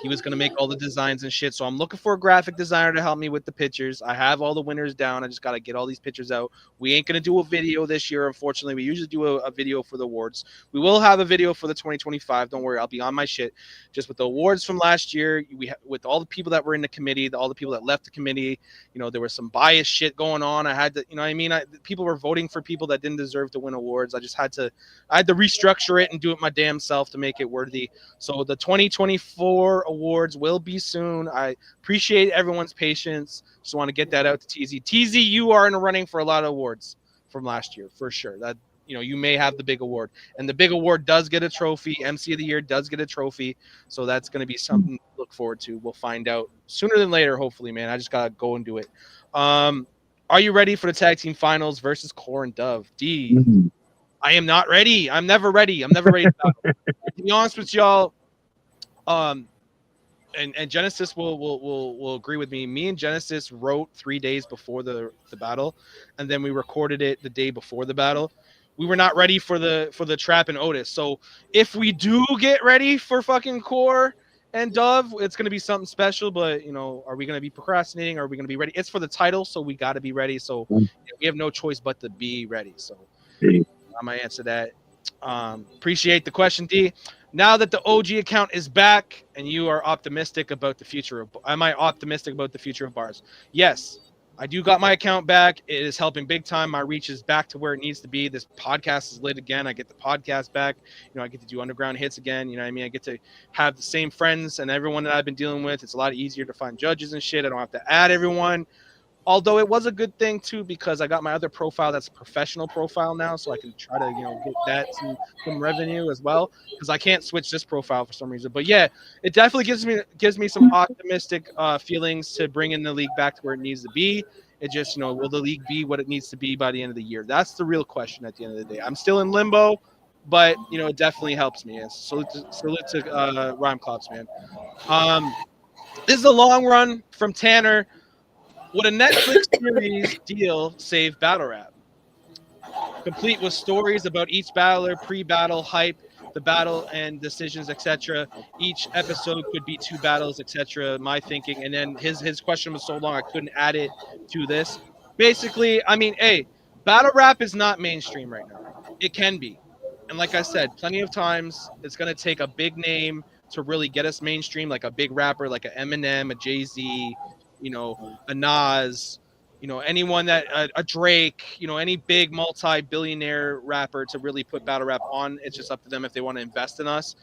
S1: he was gonna make all the designs and shit. So I'm looking for a graphic designer to help me with the pictures. I have all the winners down. I just gotta get all these pictures out. We ain't gonna do a video this year, unfortunately. We usually do a video for the awards. We will have a video for the 2025. Don't worry, I'll be on my shit. Just with the awards from last year, with all the people that were in the committee, all the people that left the committee. There was some bias shit going on. I had to, you know what I mean? People were voting for people that didn't deserve to win awards. I had to restructure it and do it my damn self to make it worthy. So the 2024 awards will be soon. I appreciate everyone's patience. Just want to get that out to TZ. TZ, you are in the running for a lot of awards from last year for sure. That you may have the big award, and the big award does get a trophy. MC of the year does get a trophy, so that's going to be something to look forward to. We'll find out sooner than later, hopefully, man. I just gotta go and do it. Are you ready for the tag team finals versus Core and Dove? D. I am not ready. I'm never ready. I'm never ready to battle. To be honest with y'all, and Genesis will agree with me. Me and Genesis wrote 3 days before the battle, and then we recorded it the day before the battle. We were not ready for the Trap and Otis. So if we do get ready for fucking Core and Dove, it's gonna be something special. But are we gonna be procrastinating? Or are we gonna be ready? It's for the title, so we got to be ready. So we have no choice but to be ready. So I might answer that. Appreciate the question, D. Now that the OG account is back and you are optimistic about the future of, am I optimistic about the future of B.A.R.Z? Yes, I do got my account back. It is helping big time. My reach is back to where it needs to be. This podcast is lit again. I get the podcast back. I get to do underground hits again. You know what I mean? I get to have the same friends and everyone that I've been dealing with. It's a lot easier to find judges and shit. I don't have to add everyone. Although it was a good thing too, because I got my other profile that's a professional profile now, so I can try to get that some revenue as well, because I can't switch this profile for some reason. But yeah, it definitely gives me some optimistic feelings to bring in the league back to where it needs to be. It just will the league be what it needs to be by the end of the year? That's the real question at the end of the day. I'm still in limbo, but it definitely helps me. Salute to Rhyme Clops, man. This is a long run from Tanner. Would a Netflix series deal save battle rap? Complete with stories about each battler, pre-battle hype, the battle and decisions, etc. Each episode could be 2 battles, etc. My thinking, and then his question was so long I couldn't add it to this. Basically, I mean, battle rap is not mainstream right now. It can be, and like I said, plenty of times it's gonna take a big name to really get us mainstream, like a big rapper, like a Eminem, a Jay-Z, you know, a Nas, you know, anyone that a Drake, you know, any big multi-billionaire rapper to really put battle rap on. It's just up to them if they want to invest in us.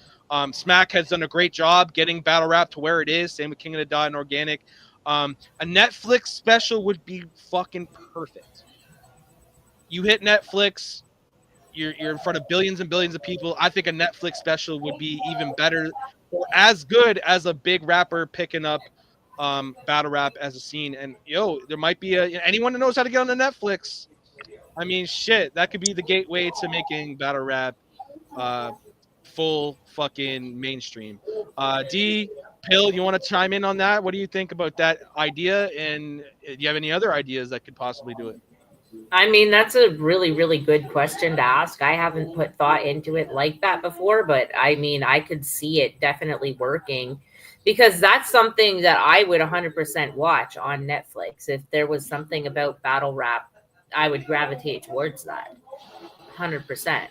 S1: Smack has done a great job getting battle rap to where it is. Same with King of the Dot and Organic. A Netflix special would be fucking perfect. You hit Netflix, you're in front of billions and billions of people. I think a Netflix special would be even better or as good as a big rapper picking up battle rap as a scene. And there might be anyone that knows how to get on the Netflix. I mean, shit, that could be the gateway to making battle rap full fucking mainstream. D Pill, you want to chime in on that? What do you think about that idea? And do you have any other ideas that could possibly do it?
S7: I mean, that's a really, really good question to ask. I haven't put thought into it like that before, but I mean, I could see it definitely working because that's something that I would 100% watch on Netflix. If there was something about battle rap, I would gravitate towards that 100%.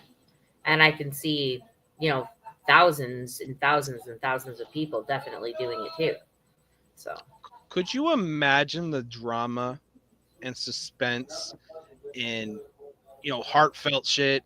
S7: And I can see, thousands and thousands and thousands of people definitely doing it too. So,
S1: could you imagine the drama and suspense in heartfelt shit,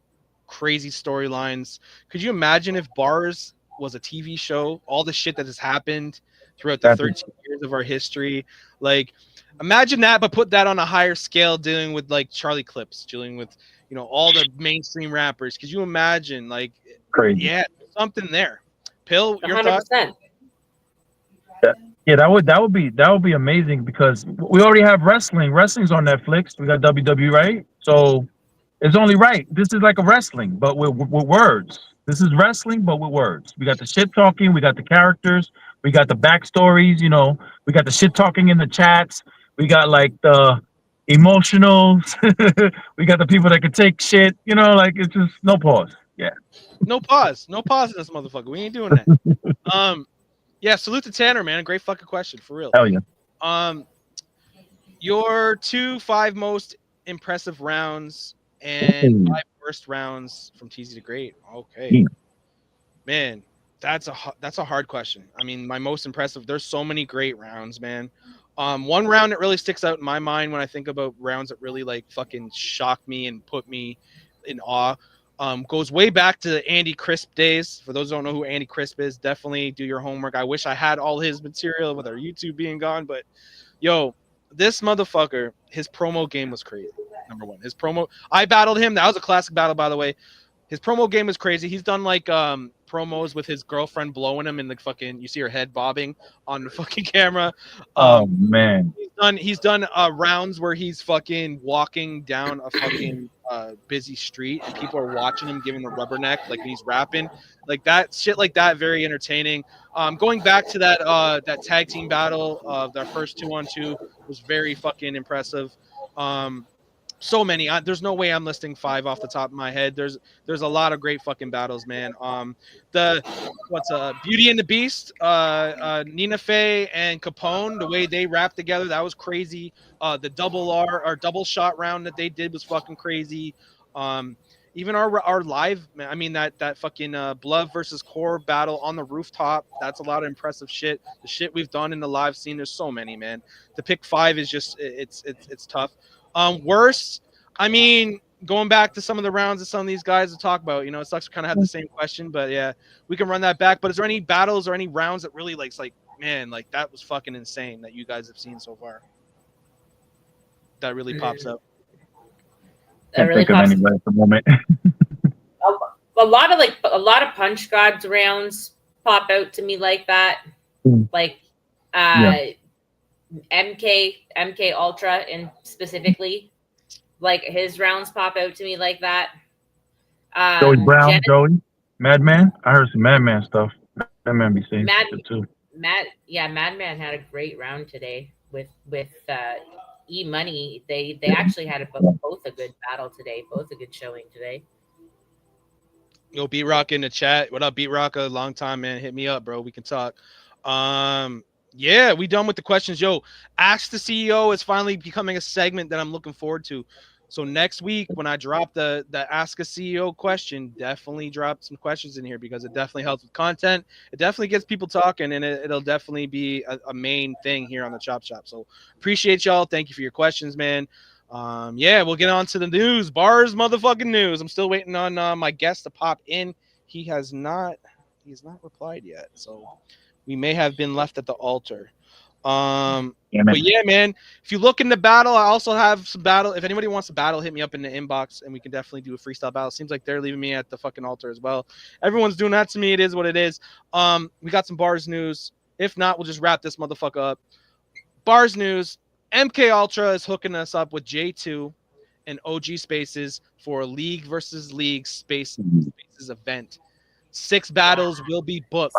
S1: crazy storylines? Could you imagine if Bars was a TV show, all the shit that has happened throughout the 13 years of our history? Like, imagine that, but put that on a higher scale, dealing with like Charlie Clips, dealing with all the mainstream rappers. Could you imagine? Like,
S6: Crazy.
S1: Yeah, something there. Pill, your
S7: 100%.
S1: thoughts?
S6: Yeah, that would be amazing because we already have wrestling. Wrestling's on Netflix. We got WWE, right? So it's only right. This is like a wrestling, but with words. This is wrestling, but with words. We got the shit talking. We got the characters. We got the backstories. We got the shit talking in the chats. We got like the emotionals. We got the people that could take shit. Like it's just no pause. Yeah.
S1: No pause in this motherfucker. We ain't doing that. Yeah, salute to Tanner, man. Great fucking question, for real.
S6: Hell yeah.
S1: Your 5 most impressive rounds and 5 worst rounds from TZ to Great. Okay, man, that's a hard question. I mean, my most impressive. There's so many great rounds, man. One round that really sticks out in my mind when I think about rounds that really like fucking shocked me and put me in awe. Goes way back to the Andy Crisp days. For those who don't know who Andy Crisp is, definitely do your homework. I wish I had all his material with our YouTube being gone, but this motherfucker, his promo game was crazy. Number one, his promo. I battled him. That was a classic battle, by the way. His promo game was crazy. He's done like promos with his girlfriend blowing him in the fucking. You see her head bobbing on the fucking camera.
S6: Oh man.
S1: He's done rounds where he's fucking walking down a fucking busy street and people are watching him giving a rubberneck like he's rapping, like that shit, like that. Very entertaining. Going back to that tag team battle of their first 2-on-2 was very fucking impressive. So many. There's no way I'm listing 5 off the top of my head. There's a lot of great fucking battles, man. Beauty and the Beast, Nina Faye and Capone, the way they rapped together, that was crazy. The double R or double shot round that they did was fucking crazy. Even our live, I mean that fucking Blood versus Core battle on the rooftop, that's a lot of impressive shit. The shit we've done in the live scene, there's so many, man. To pick 5 is just it's tough. Worst, I mean, going back to some of the rounds that some of these guys will talk about, it sucks to kind of have the same question, but yeah, we can run that back. But is there any battles or any rounds that really like man, like that was fucking insane that you guys have seen so far? That really pops up.
S6: Can't think of anybody at the moment.
S7: a lot of Punch Gods rounds pop out to me like that. Like MK Ultra and specifically, like his rounds pop out to me like that.
S6: Joey Brown, Joey Madman. I heard some Madman stuff. Madman be saying shit too.
S7: Madman had a great round today with E Money. They actually had both a good battle today, both a good showing today.
S1: Yo, Beat Rock in the chat. What up, Beat Rock? A long time, man. Hit me up, bro. We can talk. Yeah, we done with the questions. Yo, Ask the CEO is finally becoming a segment that I'm looking forward to. So next week when I drop the Ask a CEO question, definitely drop some questions in here because it definitely helps with content. It definitely gets people talking, and it'll definitely be a main thing here on the Chop Shop. So appreciate y'all. Thank you for your questions, man. Yeah, we'll get on to the news. B.A.R.Z motherfucking news. I'm still waiting on my guest to pop in. He has not replied yet, so we may have been left at the altar. But yeah, man, if you look in the battle, I also have some battle. If anybody wants to battle, hit me up in the inbox and we can definitely do a freestyle battle. Seems like they're leaving me at the fucking altar as well. Everyone's doing that to me. It is what it is. We got some B.A.R.Z news. If not, we'll just wrap this motherfucker up. B.A.R.Z news. MK Ultra is hooking us up with J2 and OG Spaces for a League versus League Spaces event. 6 battles will be booked.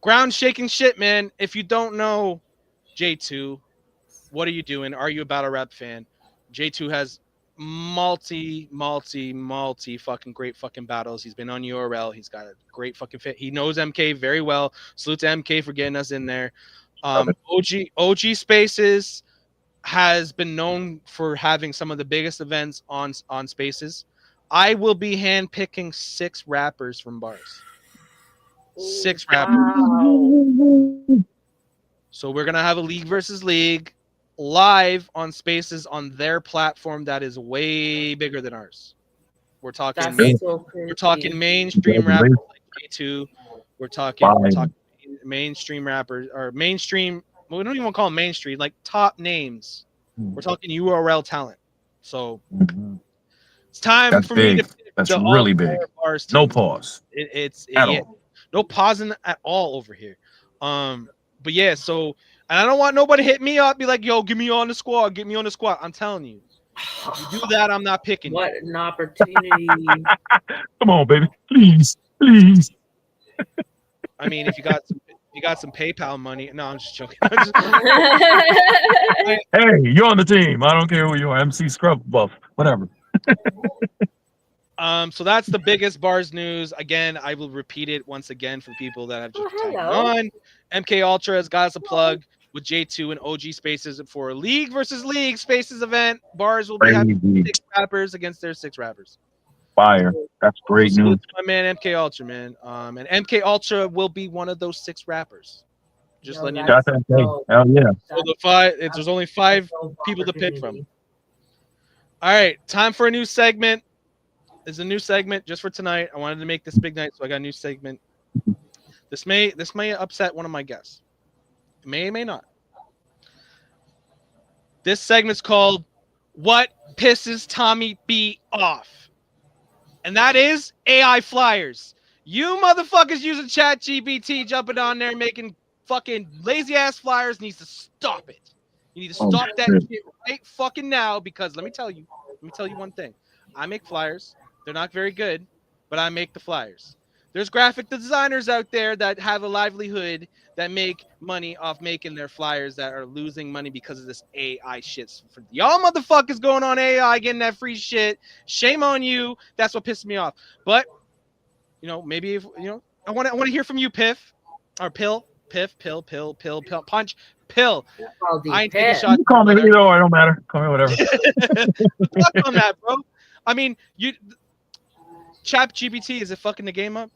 S1: Ground shaking shit, man. If you don't know J2, what are you doing? Are you a battle rap fan? J2 has multi fucking great fucking battles. He's been on URL. He's got a great fucking fit. He knows MK very well. Salute to MK for getting us in there. OG Spaces has been known for having some of the biggest events on Spaces. I will be handpicking 6 rappers from B.A.R.Z. 6 rappers.
S7: Wow.
S1: So we're gonna have a League versus League live on Spaces on their platform that is way bigger than ours. We're talking we're talking mainstream rappers like J2. We're talking mainstream rappers or mainstream. Well, we don't even want to call them mainstream, like top names. We're talking URL talent. So it's time for me to pick
S6: That's
S1: the
S6: really big.
S1: B.A.R.Z
S6: No
S1: team.
S6: pause.
S1: It's
S6: At all.
S1: no pausing at all over here. But yeah, so and I don't want nobody hit me up, be like, yo, get me on the squad, get me on the squad. I'm telling you, if you do that, I'm not picking
S7: What
S1: you.
S7: an opportunity.
S6: Come on, baby. Please.
S1: I mean, if you got some PayPal money. No, I'm just joking. I'm just,
S6: Hey, you're on the team. I don't care who you are. MC Scrub Buff. Whatever.
S1: So that's the biggest B.A.R.Z news. Again, I will repeat it once again for people that have just tagged on. MK Ultra has got us a plug with J2 and OG Spaces for a League versus League Spaces event. B.A.R.Z will be having 6 rappers against their 6 rappers.
S6: Fire. That's great news.
S1: My man MK Ultra, man. And MK Ultra will be one of those 6 rappers. Just letting you know.
S6: Shout out to MK. Hell yeah.
S1: So there's only 5 people to pick from. All right, time for a new segment. There's a new segment just for tonight. I wanted to make this big night, so I got a new segment. This may upset one of my guests. It may not. This segment's called "What Pisses Tommy B Off," and that is AI flyers. You motherfuckers using ChatGPT, jumping on there and making fucking lazy ass flyers needs to stop it. You need to stop that shit right fucking now because let me tell you one thing. I make flyers. They're not very good, but I make the flyers. There's graphic designers out there that have a livelihood that make money off making their flyers that are losing money because of this AI shit. For y'all motherfuckers going on AI, getting that free shit, shame on you. That's what pisses me off. But, maybe if, I want to hear from you, Piff, or Pill, Punch, Pill. I ain't taking shots.
S6: You call me either or, it don't matter. Call me whatever.
S1: Fuck on that, bro. I mean, ChatGPT, is it fucking the game up?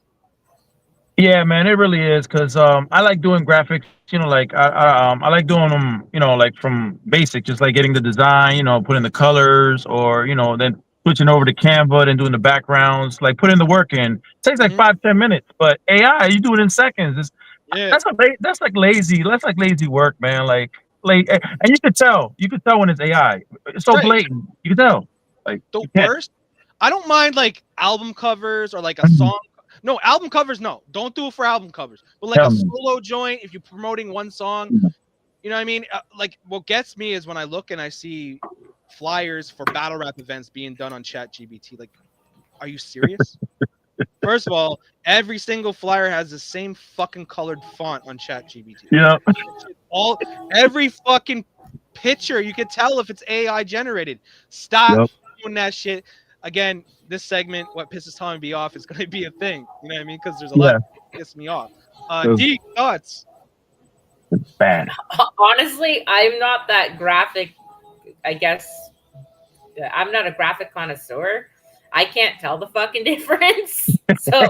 S6: Yeah, man, it really is because I like doing graphics. Like I like doing them. Like from basic, just like getting the design. Putting the colors, or then switching over to Canva and doing the backgrounds. Like putting the work in. It takes like 5-10 minutes, but AI, you do it in seconds. That's like lazy. That's like lazy work, man. Like, and you could tell. You could tell when it's AI. It's so blatant. You can tell. Like
S1: the worst. I don't mind like album covers or like a song. No, album covers, no. Don't do it for album covers. But like a solo joint, if you're promoting one song, you know what I mean? Like what gets me is when I look and I see flyers for battle rap events being done on ChatGPT. Like, are you serious? First of all, every single flyer has the same fucking colored font on ChatGPT.
S6: Yeah.
S1: Every fucking picture, you can tell if it's AI generated. Stop doing that shit. Again, this segment, what pisses Tommy B off, is going to be a thing. You know what I mean? Because there's a lot that piss me off. D, thoughts?
S6: Bad.
S7: Honestly, I'm not that graphic, I guess, I'm not a graphic connoisseur. I can't tell the fucking difference. So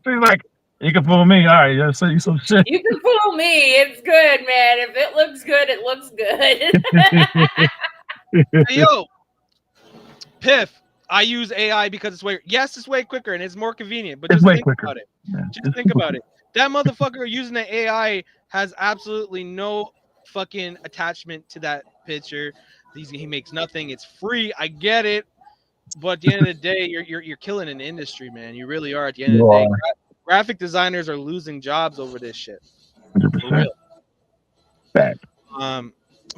S6: She's like, you can fool me. All right, yeah, say you some shit.
S7: you can fool me. It's good, man. If it looks good, it looks good.
S1: Hey, yo, Piff. I use AI because it's way quicker and it's more convenient. But
S6: It's
S1: just
S6: way
S1: think
S6: quicker.
S1: about it.
S6: Yeah,
S1: Just
S6: it's
S1: think
S6: super
S1: about it. That motherfucker using the AI has absolutely no fucking attachment to that picture. He makes nothing. It's free. I get it. But at the end of the day, you're killing an industry, man. You really are. At the end of
S6: You
S1: the day,
S6: are
S1: graphic designers are losing jobs over this shit.
S6: 100%
S1: For real.
S6: fact.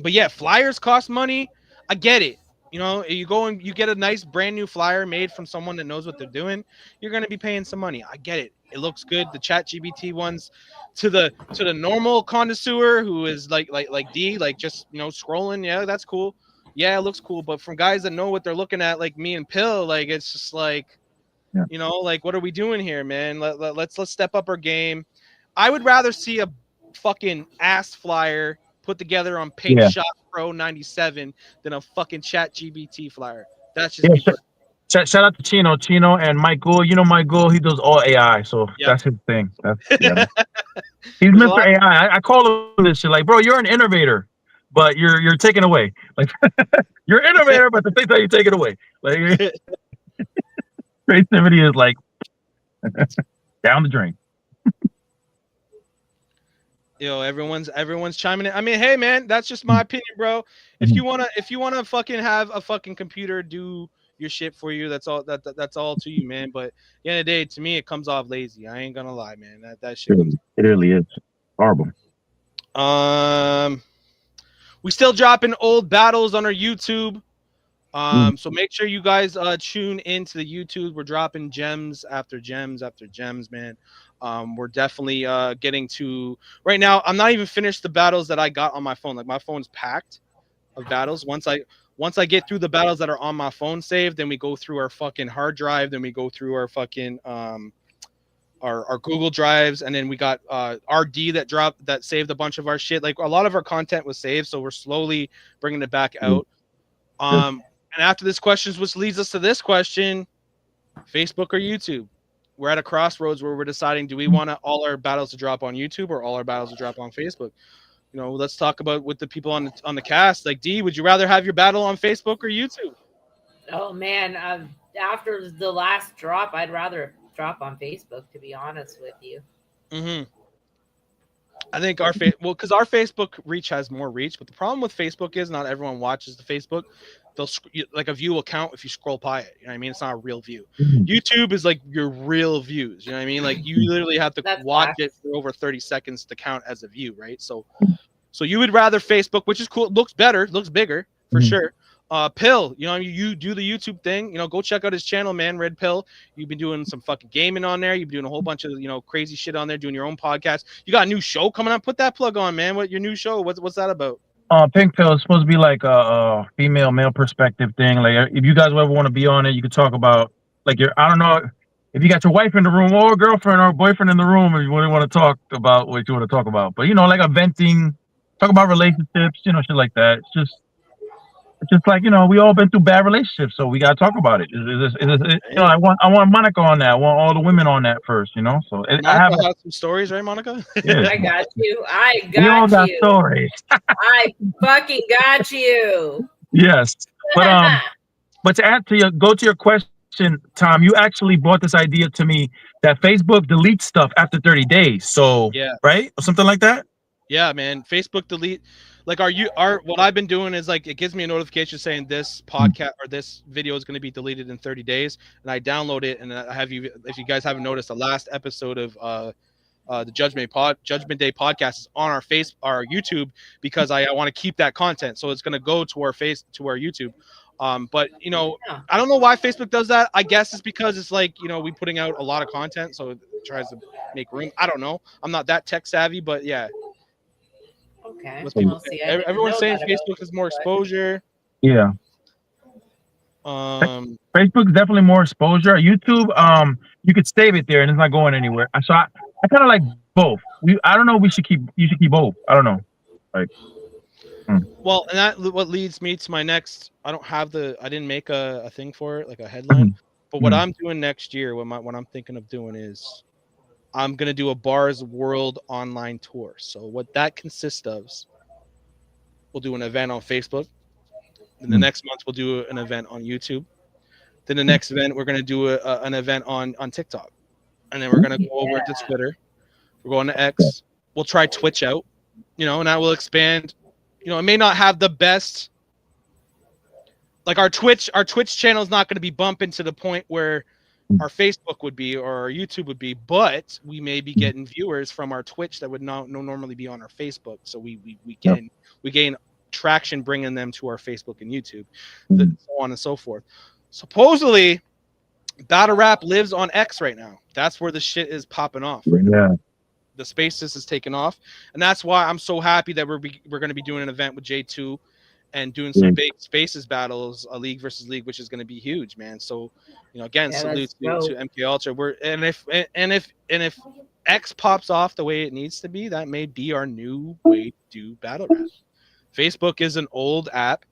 S1: But yeah, flyers cost money. I get it. You know, you go and you get a nice brand new flyer made from someone that knows what they're doing. You're gonna be paying some money. I get it. It looks good. The Chat GBT ones, to the normal connoisseur who is like D, like just scrolling. Yeah, that's cool. Yeah, it looks cool. But from guys that know what they're looking at, like me and Pill, like it's just like,
S6: Yeah.
S1: like what are we doing here, man? Let's step up our game. I would rather see a fucking ass flyer put together on Paint
S6: Yeah.
S1: Shop Pro 97 than a fucking Chat GBT flyer. That's just
S6: Yeah,
S1: me.
S6: shout out to Chino and Mike Gould. You know Mike Gould, he does all AI, so
S1: Yep.
S6: that's his thing. He's
S1: There's a
S6: Mr.
S1: lot.
S6: AI. I call him this shit like, bro, you're an innovator, but you're taken away. Like you're an innovator, but at the same time you take it away. Like creativity is like down the drain.
S1: Everyone's chiming in. I mean, hey man, that's just my opinion, bro. If you wanna fucking have a fucking computer do your shit for you, that's all that's all to you, man. But at the end of the day, to me, it comes off lazy. I ain't gonna lie, man. That shit comes.
S6: It really is horrible.
S1: We still dropping old battles on our YouTube. So make sure you guys tune into the YouTube. We're dropping gems after gems after gems, man. We're definitely getting to right now. I'm not even finished the battles that I got on my phone. Like my phone's packed of battles. Once I get through the battles that are on my phone saved, then we go through our fucking hard drive. Then we go through our fucking our Google drives, and then we got RD that saved a bunch of our shit. Like a lot of our content was saved, so we're slowly bringing it back out. And after this question, which leads us to this question: Facebook or YouTube? We're at a crossroads where we're deciding: do we want all our battles to drop on YouTube or all our battles to drop on Facebook? Let's talk about with the people on the cast. Like D, would you rather have your battle on Facebook or YouTube?
S7: Oh man, after the last drop, I'd rather drop on Facebook, to be honest with you.
S1: Mm-hmm. I think because our Facebook reach has more reach, but the problem with Facebook is not everyone watches the Facebook. Like a view will count if you scroll by it. You know what I mean? It's not a real view. YouTube is like your real views. You know what I mean? Like you literally have to watch it for over 30 seconds to count as a view, right? So you would rather Facebook, which is cool. It looks better, looks bigger for sure. Pill, you do the YouTube thing. Go check out his channel, man. Red Pill. You've been doing some fucking gaming on there. You've been doing a whole bunch of crazy shit on there, doing your own podcast. You got a new show coming up. Put that plug on, man. What your new show? What's that about?
S6: Pink Pill is supposed to be like a female male perspective thing. Like if you guys ever want to be on it, you could talk about like I don't know if you got your wife in the room or a girlfriend or boyfriend in the room, if you really want to talk about what you want to talk about. But like a venting, talk about relationships, shit like that. It's just like we all been through bad relationships, so we gotta talk about it. I want Monica on that. I want all the women on that first, So
S1: Monica
S6: I have
S1: some stories, right, Monica?
S6: Yeah.
S7: I got you.
S6: We all got stories.
S7: I fucking got you.
S6: Yes, but to add to go to your question, Tom, you actually brought this idea to me that Facebook deletes stuff after 30 days. So
S1: yeah,
S6: right or something like that.
S1: Yeah, man. Facebook delete. Like, what I've been doing is like it gives me a notification saying this podcast or this video is going to be deleted in 30 days, and I download it. And I have you, if you guys haven't noticed, the last episode of the Judgment Day podcast is on our YouTube because I want to keep that content, so it's going to go to our YouTube. But I don't know why Facebook does that. I guess it's because it's like we putting out a lot of content, so it tries to make room. I don't know. I'm not that tech savvy, but yeah.
S7: Okay.
S1: Everyone's saying Facebook has more exposure.
S6: Yeah. Facebook's definitely more exposure. YouTube, you could save it there and it's not going anywhere. So I kind of like both. You should keep both. I don't know. Like
S1: Well, and that what leads me to my next. I didn't make a thing for it, like a headline. But what I'm doing next year, what I'm thinking of doing is I'm gonna do a B.A.R.Z World Online Tour. So what that consists of, we'll do an event on Facebook. Then the next month we'll do an event on YouTube. Then the next event we're gonna do an event on TikTok, and then we're gonna go over to Twitter. We're going to X. We'll try Twitch out, and that will expand. It may not have the best. Like our Twitch channel is not going to be bumping to the point where our Facebook would be or our YouTube would be, but we may be getting viewers from our Twitch that would not normally be on our Facebook. So we gain traction bringing them to our Facebook and YouTube, so on and so forth. Supposedly, battle rap lives on X right now. That's where the shit is popping off right now. The Spaces is taking off, and that's why I'm so happy that we're going to be doing an event with J2 and doing some big Spaces battles, a league versus league, which is going to be huge, man. So, again, salute to MK Ultra. If X pops off the way it needs to be, that may be our new way to do battle rap. Facebook is an old app,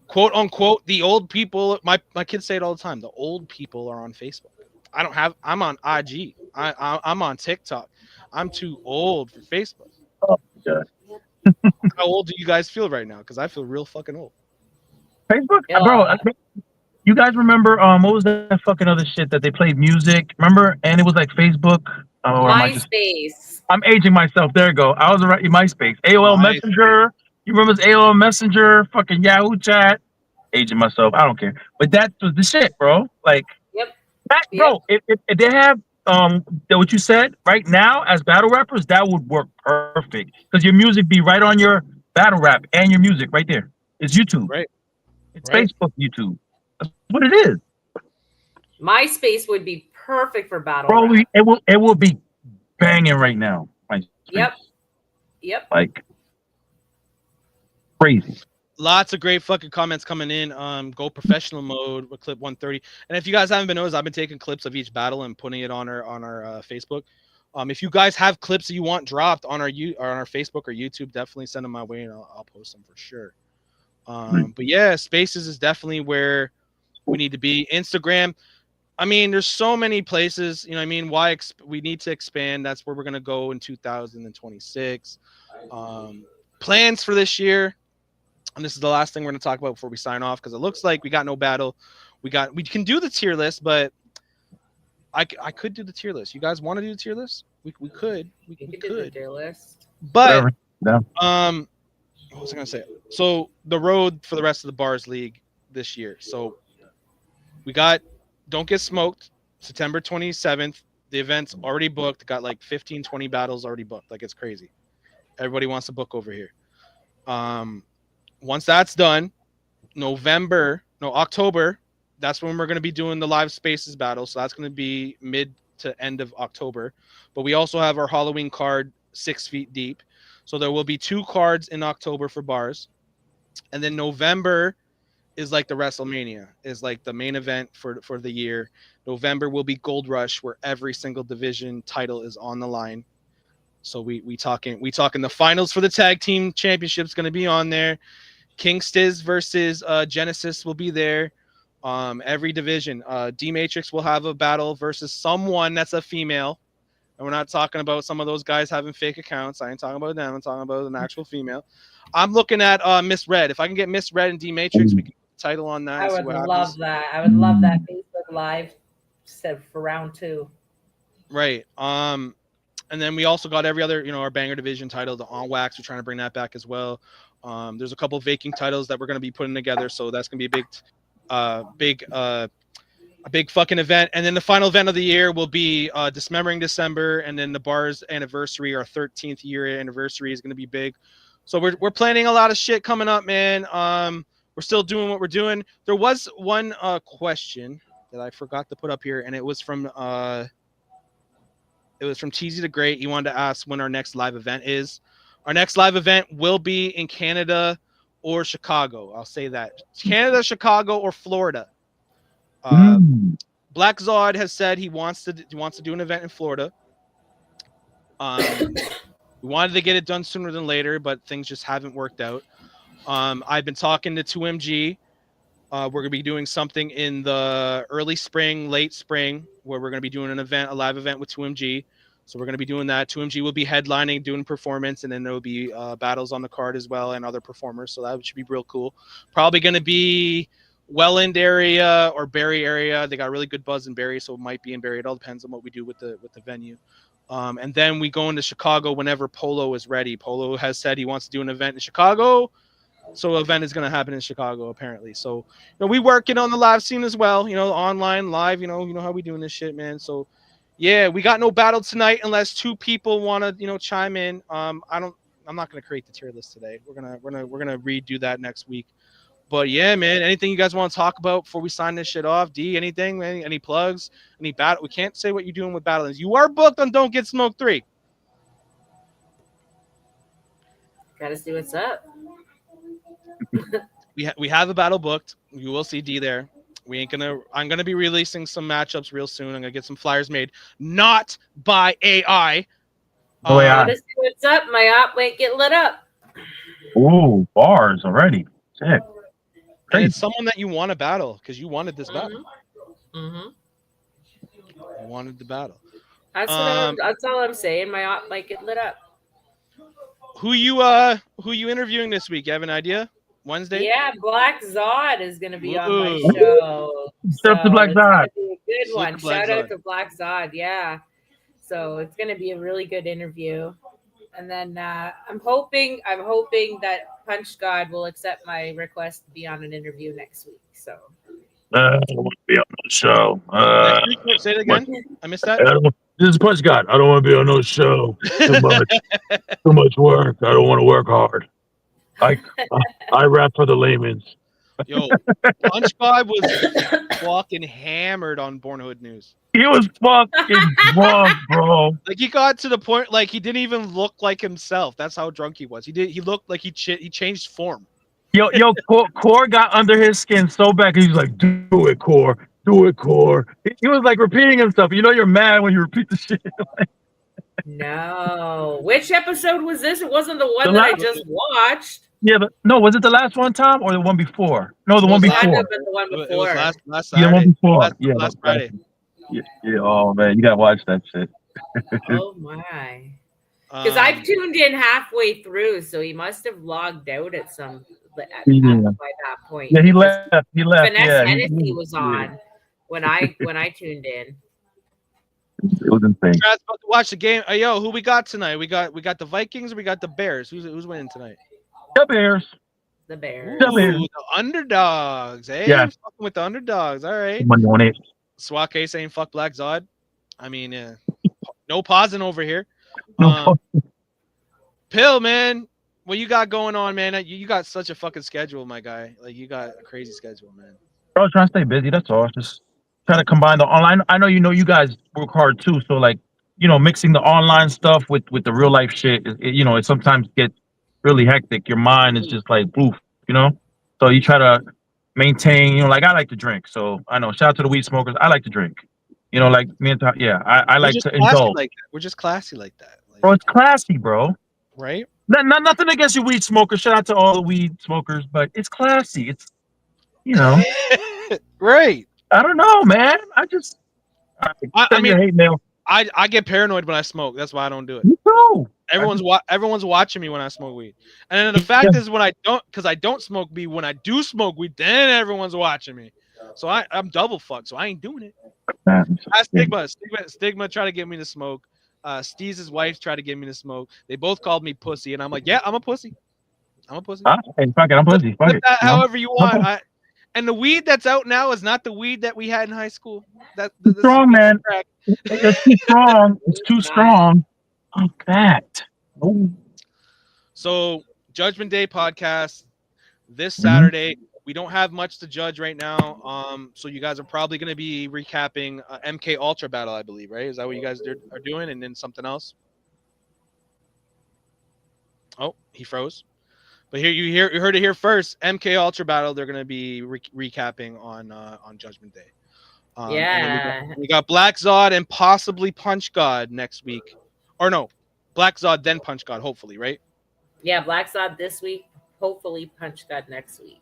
S1: quote unquote. The old people, my kids say it all the time. The old people are on Facebook. I'm on IG. I'm on TikTok. I'm too old for Facebook.
S6: Oh, God.
S1: How old do you guys feel right now? Because I feel real fucking old.
S6: Facebook, bro. You guys remember what was that fucking other shit that they played music? Remember? And it was like Facebook.
S7: MySpace.
S6: I'm aging myself. There you go. I was right. MySpace. AOL Messenger. You remember AOL Messenger? Fucking Yahoo Chat. Aging myself. I don't care. But that was the shit, bro. Like, bro. If they have what you said right now as battle rappers, that would work perfect because your music be right on your battle rap and your music right there. It's YouTube.
S1: Right.
S6: It's Facebook, YouTube. That's what it is.
S7: MySpace would be perfect for battle rap.
S6: It will be banging right now.
S7: Yep.
S6: Like crazy.
S1: Lots of great fucking comments coming in. Go professional mode with clip 130. And if you guys haven't been noticed, I've been taking clips of each battle and putting it on our Facebook. If you guys have clips that you want dropped on our Facebook or YouTube, definitely send them my way and I'll post them for sure. But yeah, Spaces is definitely where we need to be. Instagram. I mean, there's so many places. Why we need to expand. That's where we're gonna go in 2026. Plans for this year. And this is the last thing we're going to talk about before we sign off because it looks like we got no battle. We can do the tier list, but I could do the tier list. You guys want to do the tier list? We could. We could
S7: do the tier list.
S1: But what was I going to say? So the road for the rest of the B.A.R.Z League this year. So we got Don't Get Smoked, September 27th. The event's already booked. Got like 15, 20 battles already booked. Like it's crazy. Everybody wants to book over here. Once that's done, October, that's when we're going to be doing the live Spaces battle. So that's going to be mid to end of October. But we also have our Halloween card 6 feet deep. So there will be 2 cards in October for B.A.R.Z. And then November is like the WrestleMania, is like the main event for the year. November will be Gold Rush, where every single division title is on the line. So we talking the finals for the tag team championship is going to be on there. King Stiz versus Genesis will be there. Every division. D Matrix will have a battle versus someone that's a female. And we're not talking about some of those guys having fake accounts. I ain't talking about them. I'm talking about an actual female. I'm looking at Miss Red. If I can get Miss Red and D Matrix, we can put the title on that.
S7: I would love that. I would love that Facebook Live set for round 2.
S1: Right. And then we also got every other, our banger division title, the On Wax. We're trying to bring that back as well. There's a couple of Viking titles that we're going to be putting together, so that's going to be a big fucking event. And then the final event of the year will be Dismembering December, and then the B.A.R.Z anniversary, our 13th year anniversary, is going to be big. So we're planning a lot of shit coming up, man. We're still doing what we're doing. There was one question that I forgot to put up here, and it was from TZ the Great. He wanted to ask when our next live event is. Our next live event will be in Canada or Chicago. I'll say that. Canada, Chicago, or Florida. Black Zod has said he wants to do an event in Florida. We wanted to get it done sooner than later, but things just haven't worked out. I've been talking to 2MG. We're going to be doing something in the early spring, late spring, where we're going to be doing a live event with 2MG. So we're going to be doing that. 2MG will be headlining, doing performance, and then there will be battles on the card as well and other performers. So that should be real cool. Probably going to be Welland area or Barrie area. They got really good buzz in Barrie, so it might be in Barrie. It all depends on what we do with the venue. And then we go into Chicago whenever Polo is ready. Polo has said he wants to do an event in Chicago. So an event is going to happen in Chicago, apparently. So, we working on the live scene as well, online, live, you know how we doing this shit, man. So, yeah, we got no battle tonight unless two people want to, chime in. I'm not going to create the tier list today. We're going to redo that next week. But yeah, man, anything you guys want to talk about before we sign this shit off? D, anything, man? Any plugs? Any battle? We can't say what you're doing with battlings. You are booked on Don't Get Smoked 3.
S7: Gotta see what's up.
S1: We have a battle booked. You will see D there. I'm gonna be releasing some matchups real soon. I'm gonna get some flyers made, not by AI.
S7: Gotta see what's up. My op might get lit up.
S6: Ooh, bars already. Sick.
S1: And it's someone that you want to battle because you wanted this battle.
S7: Mm-hmm.
S1: You wanted the battle.
S7: That's all I'm saying. My op might get lit up.
S1: Who you interviewing this week? You have an idea? Wednesday?
S7: Yeah, Black Zod is gonna be on my show.
S6: Shout out to Black Zod.
S7: Be a good one. Shout out to Black Zod. Yeah. So it's gonna be a really good interview. And then I'm hoping that Punch God will accept my request to be on an interview next week. So
S6: I don't want to be on the show.
S1: Say it again. I missed that.
S6: This is Punch God. I don't want to be on no show. Too much work. I don't want to work hard. I rap for the layman's.
S1: Yo, Punch God was fucking hammered on Bornhood News.
S6: He was fucking drunk, bro.
S1: Like he got to the point, like he didn't even look like himself. That's how drunk he was. He looked like he changed form.
S6: Yo, Core got under his skin so bad. He was like, "Do it, Core. Do it, Core." He was like repeating himself. You're mad when you repeat the shit.
S7: No. Which episode was this? It wasn't the one that I just watched.
S6: Yeah, but no, was it the last one, Tom, or the one before? No, the one before.
S7: The one before.
S1: It was last
S6: Saturday. Yeah, the one before.
S1: Last Friday.
S6: Yeah. Oh man, you gotta watch that shit.
S7: Oh my! Because I tuned in halfway through, so he must have logged out by that point.
S6: Yeah, he left.
S7: Vanessa Hennessy was on when I tuned in.
S6: It was insane.
S1: About to watch the game. Yo, who we got tonight? We got the Vikings or we got the Bears? Who's winning tonight?
S6: The Bears.
S7: The Bears.
S1: The underdogs. Hey,
S6: yeah.
S1: Fucking with the underdogs. All right. Swake saying fuck Black Zod. I mean, no pausing over here. Pill, man. What you got going on, man? You got such a fucking schedule, my guy. Like you got a crazy schedule, man.
S6: I was trying to stay busy. That's all. Just trying to combine the online. I know you guys work hard too. So like, mixing the online stuff with the real life shit. It sometimes gets really hectic. Your mind is just like poof. So you try to maintain. Like I like to drink. So I know. Shout out to the weed smokers. I like to drink. Like me and Tom. Yeah, I like to indulge.
S1: Like that. We're just classy like that.
S6: Bro, it's classy, bro.
S1: Right?
S6: Nothing against you weed smokers. Shout out to all the weed smokers, but it's classy. It's
S1: right.
S6: I don't know, man. I mean, hate mail.
S1: I get paranoid when I smoke. That's why I don't do it.
S6: Me too.
S1: Everyone's watching me when I smoke weed. And then the fact is when I don't smoke weed, when I do smoke weed, then everyone's watching me. So I'm double fucked. So I ain't doing it. Stigma tried to get me to smoke. Steve's wife tried to get me to smoke. They both called me pussy, and I'm like, yeah, I'm a pussy. Hey,
S6: fuck it, I'm pussy. Fuck it.
S1: However you want. And the weed that's out now is not the weed that we had in high school. That's
S6: strong, man. It's too strong. It's too strong. Fuck that. Oh.
S1: So, Judgment Day podcast this Saturday. We don't have much to judge right now. So you guys are probably going to be recapping MK Ultra battle, I believe, right? Is that what you guys are doing? And then something else? Oh, he froze. But here you heard it here first. MK Ultra battle. They're going to be recapping on Judgment Day.
S7: Yeah.
S1: We got Black Zod and possibly Punch God next week. Or no, Black Zod, then Punch God, hopefully, right?
S7: Yeah, Black Zod this week. Hopefully, Punch God next week.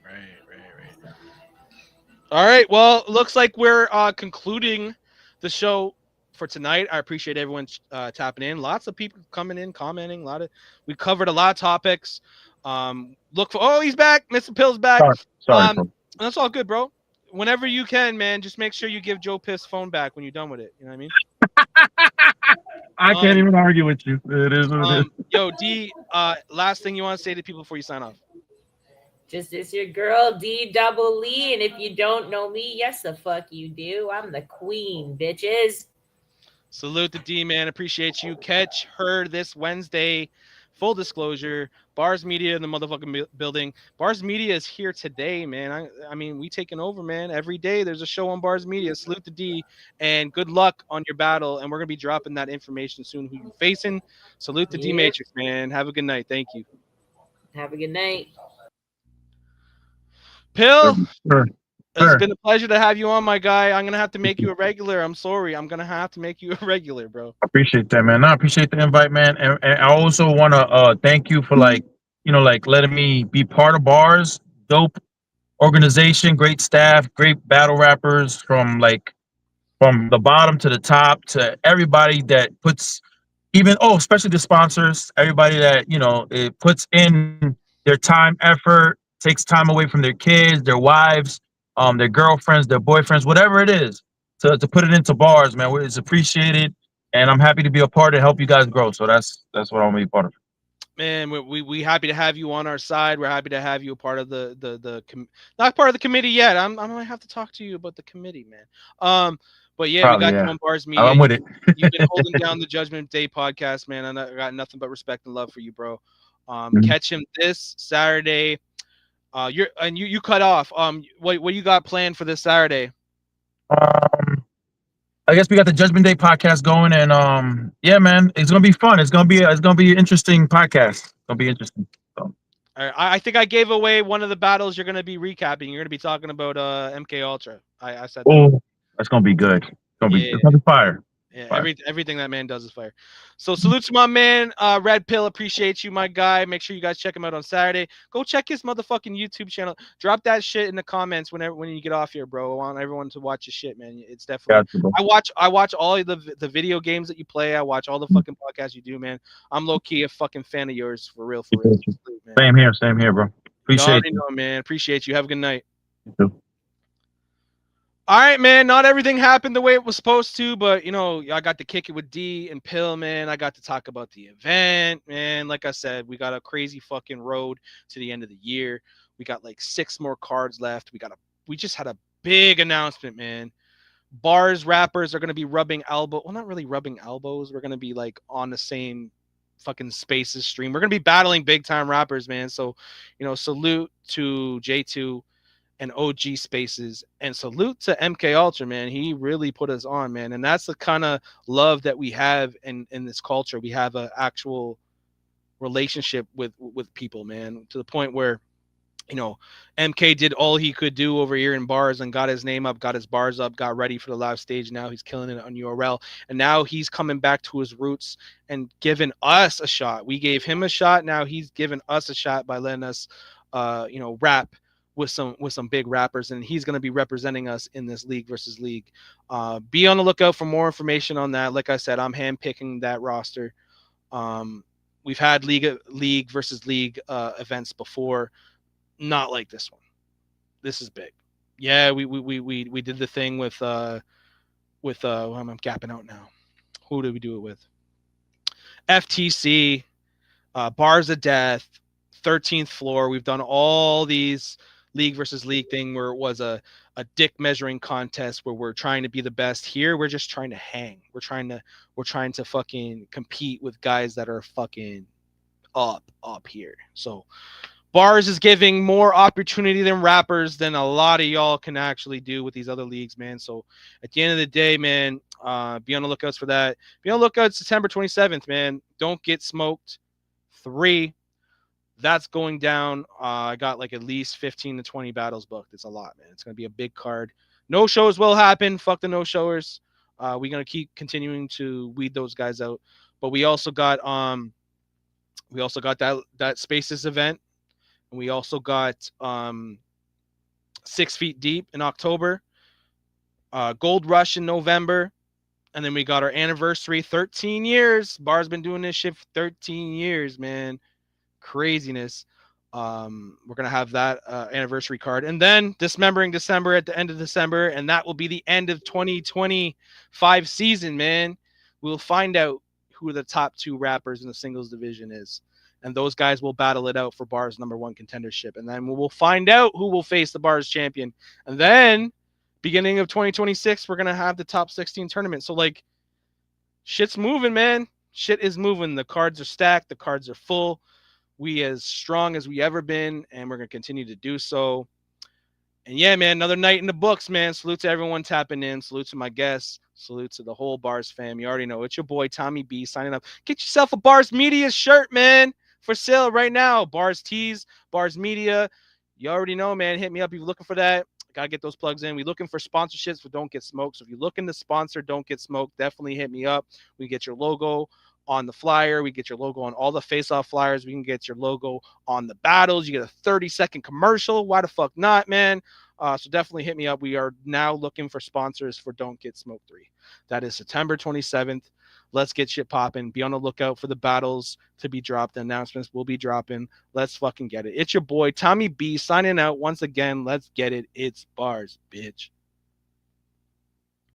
S1: Right. All right. Well, looks like we're concluding the show for tonight. I appreciate everyone tapping in. Lots of people coming in, commenting. We covered a lot of topics. Look for he's back. Mr. Pill's back.
S6: Sorry, bro.
S1: That's all good, bro. Whenever you can, man, just make sure you give Joe Piss phone back when you're done with it. You know what I mean?
S6: I can't even argue with you. It is what it is.
S1: Yo, D. Last thing you want to say to people before you sign off?
S7: Just it's your girl D Double E, and if you don't know me, yes the fuck you do. I'm the queen, bitches.
S1: Salute the D, man. Appreciate you. Catch her this Wednesday. Full disclosure, B.A.R.Z Media in the motherfucking building. B.A.R.Z Media is here today, man. I mean, we taking over, man. Every day there's a show on B.A.R.Z Media. Salute the D, and good luck on your battle. And we're gonna be dropping that information soon. Who you facing? Salute the D Matrix, man. Have a good night. Thank you.
S7: Have a good night.
S1: Pill.
S6: Sure.
S1: It's been a pleasure to have you on, my guy. I'm gonna have to make you a regular. I'm sorry. I'm gonna have to make you a regular, bro.
S6: I appreciate that, man. No, I appreciate the invite, man. And I also want to thank you for like letting me be part of B.A.R.Z. Dope organization, great staff, great battle rappers from the bottom to the top to everybody that puts especially the sponsors, everybody that it puts in their time, effort, takes time away from their kids, their wives, their girlfriends, their boyfriends, whatever it is, to put it into B.A.R.Z, man. It's appreciated, and I'm happy to be a part to help you guys grow. So that's what I'm gonna be part of.
S1: Man, we happy to have you on our side. We're happy to have you a part of not part of the committee yet. I'm gonna have to talk to you about the committee, man. But yeah,
S6: Probably,
S1: we got
S6: yeah.
S1: you on B.A.R.Z Media.
S6: I'm with it.
S1: You've been holding down the Judgment Day podcast, man, and I got nothing but respect and love for you, bro. Catch him this Saturday. You cut off. What you got planned for this Saturday?
S6: I guess we got the Judgment Day podcast going, and yeah, man, it's gonna be fun. It's gonna be an interesting podcast. It's gonna be interesting. So.
S1: I think I gave away one of the battles you're gonna be recapping. You're gonna be talking about MK Ultra. I said that.
S6: Oh, that's gonna be good. It's gonna be fire.
S1: Yeah, everything that man does is fire. So salute to my man, Red Pill. Appreciate you, my guy. Make sure you guys check him out on Saturday. Go check his motherfucking YouTube channel. Drop that shit in the comments when you get off here, bro. I want everyone to watch your shit, man. It's definitely. I watch all of the video games that you play. I watch all the fucking podcasts you do, man. I'm low key a fucking fan of yours for real. Salute,
S6: man. Same here, bro. Appreciate
S1: you. Know, man. Appreciate you. Have a good night.
S6: You too.
S1: All right, man. Not everything happened the way it was supposed to, but I got to kick it with D and Pill, man. I got to talk about the event, man. Like I said, we got a crazy fucking road to the end of the year. We got like 6 more cards left. We just had a big announcement, man. B.A.R.Z rappers are gonna be rubbing elbows. Well, not really rubbing elbows. We're gonna be like on the same fucking Spaces stream. We're gonna be battling big time rappers, man. So, salute to J2 and OG Spaces, and salute to MK Ultra, man. He really put us on, man. And that's the kind of love that we have in this culture. We have an actual relationship with people, man, to the point where MK did all he could do over here in B.A.R.Z and got his name up, got his bars up, got ready for the live stage. Now he's killing it on URL, and now he's coming back to his roots and giving us a shot. We gave him a shot. Now he's giving us a shot by letting us rap with some big rappers, and he's going to be representing us in this league versus league. Be on the lookout for more information on that. Like I said, I'm handpicking that roster. We've had league versus league events before, not like this one. This is big. Yeah, we did the thing with I'm gapping out now. Who did we do it with? FTC, Bars of Death, 13th Floor. We've done all these league versus league thing where it was a dick measuring contest where we're trying to be the best. Here we're just trying to hang. We're trying to fucking compete with guys that are fucking up here. So B.A.R.Z is giving more opportunity than rappers than a lot of y'all can actually do with these other leagues, man. So at the end of the day, man, be on the lookouts for that. Be on the lookout September 27th, man. Don't Get Smoked 3. That's going down. I got like at least 15 to 20 battles booked. It's a lot, man. It's going to be a big card. No shows will happen. Fuck the no showers. We're going to keep continuing to weed those guys out. But we also got that Spaces event, and we also got 6 Feet Deep in October, Gold Rush in November, and then we got our anniversary, 13 years. Bar's been doing this shit for 13 years, man. Craziness. We're gonna have that anniversary card, and then Dismembering December at the end of December, and that will be the end of 2025 season, man. We'll find out who the top 2 rappers in the singles division is, and those guys will battle it out for Bar's #1 contendership, and then we'll find out who will face the Bar's champion, and then beginning of 2026 we're gonna have the top 16 tournament. So like, shit's moving, man. Shit is moving. The cards are stacked. The cards are full. We as strong as we ever been, and we're gonna continue to do so. And yeah, man, another night in the books, man. Salute to everyone tapping in. Salute to my guests. Salute to the whole B.A.R.Z fam. You already know it's your boy Tommy B signing up. Get yourself a B.A.R.Z Media shirt, man, for sale right now. B.A.R.Z Tees, B.A.R.Z Media. You already know, man. Hit me up if you're looking for that. Gotta get those plugs in. We're looking for sponsorships for Don't Get Smoked. So if you're looking to sponsor Don't Get Smoked, definitely hit me up. We get your logo on the flyer. We get your logo on all the face-off flyers. We can get your logo on the battles. You get a 30-second commercial. Why the fuck not, man? So definitely hit me up. We are now looking for sponsors for Don't Get Smoked 3. That is September 27th. Let's get shit popping. Be on the lookout for the battles to be dropped. The announcements will be dropping. Let's fucking get it. It's your boy Tommy B signing out once again. Let's get it. It's B.A.R.Z, bitch.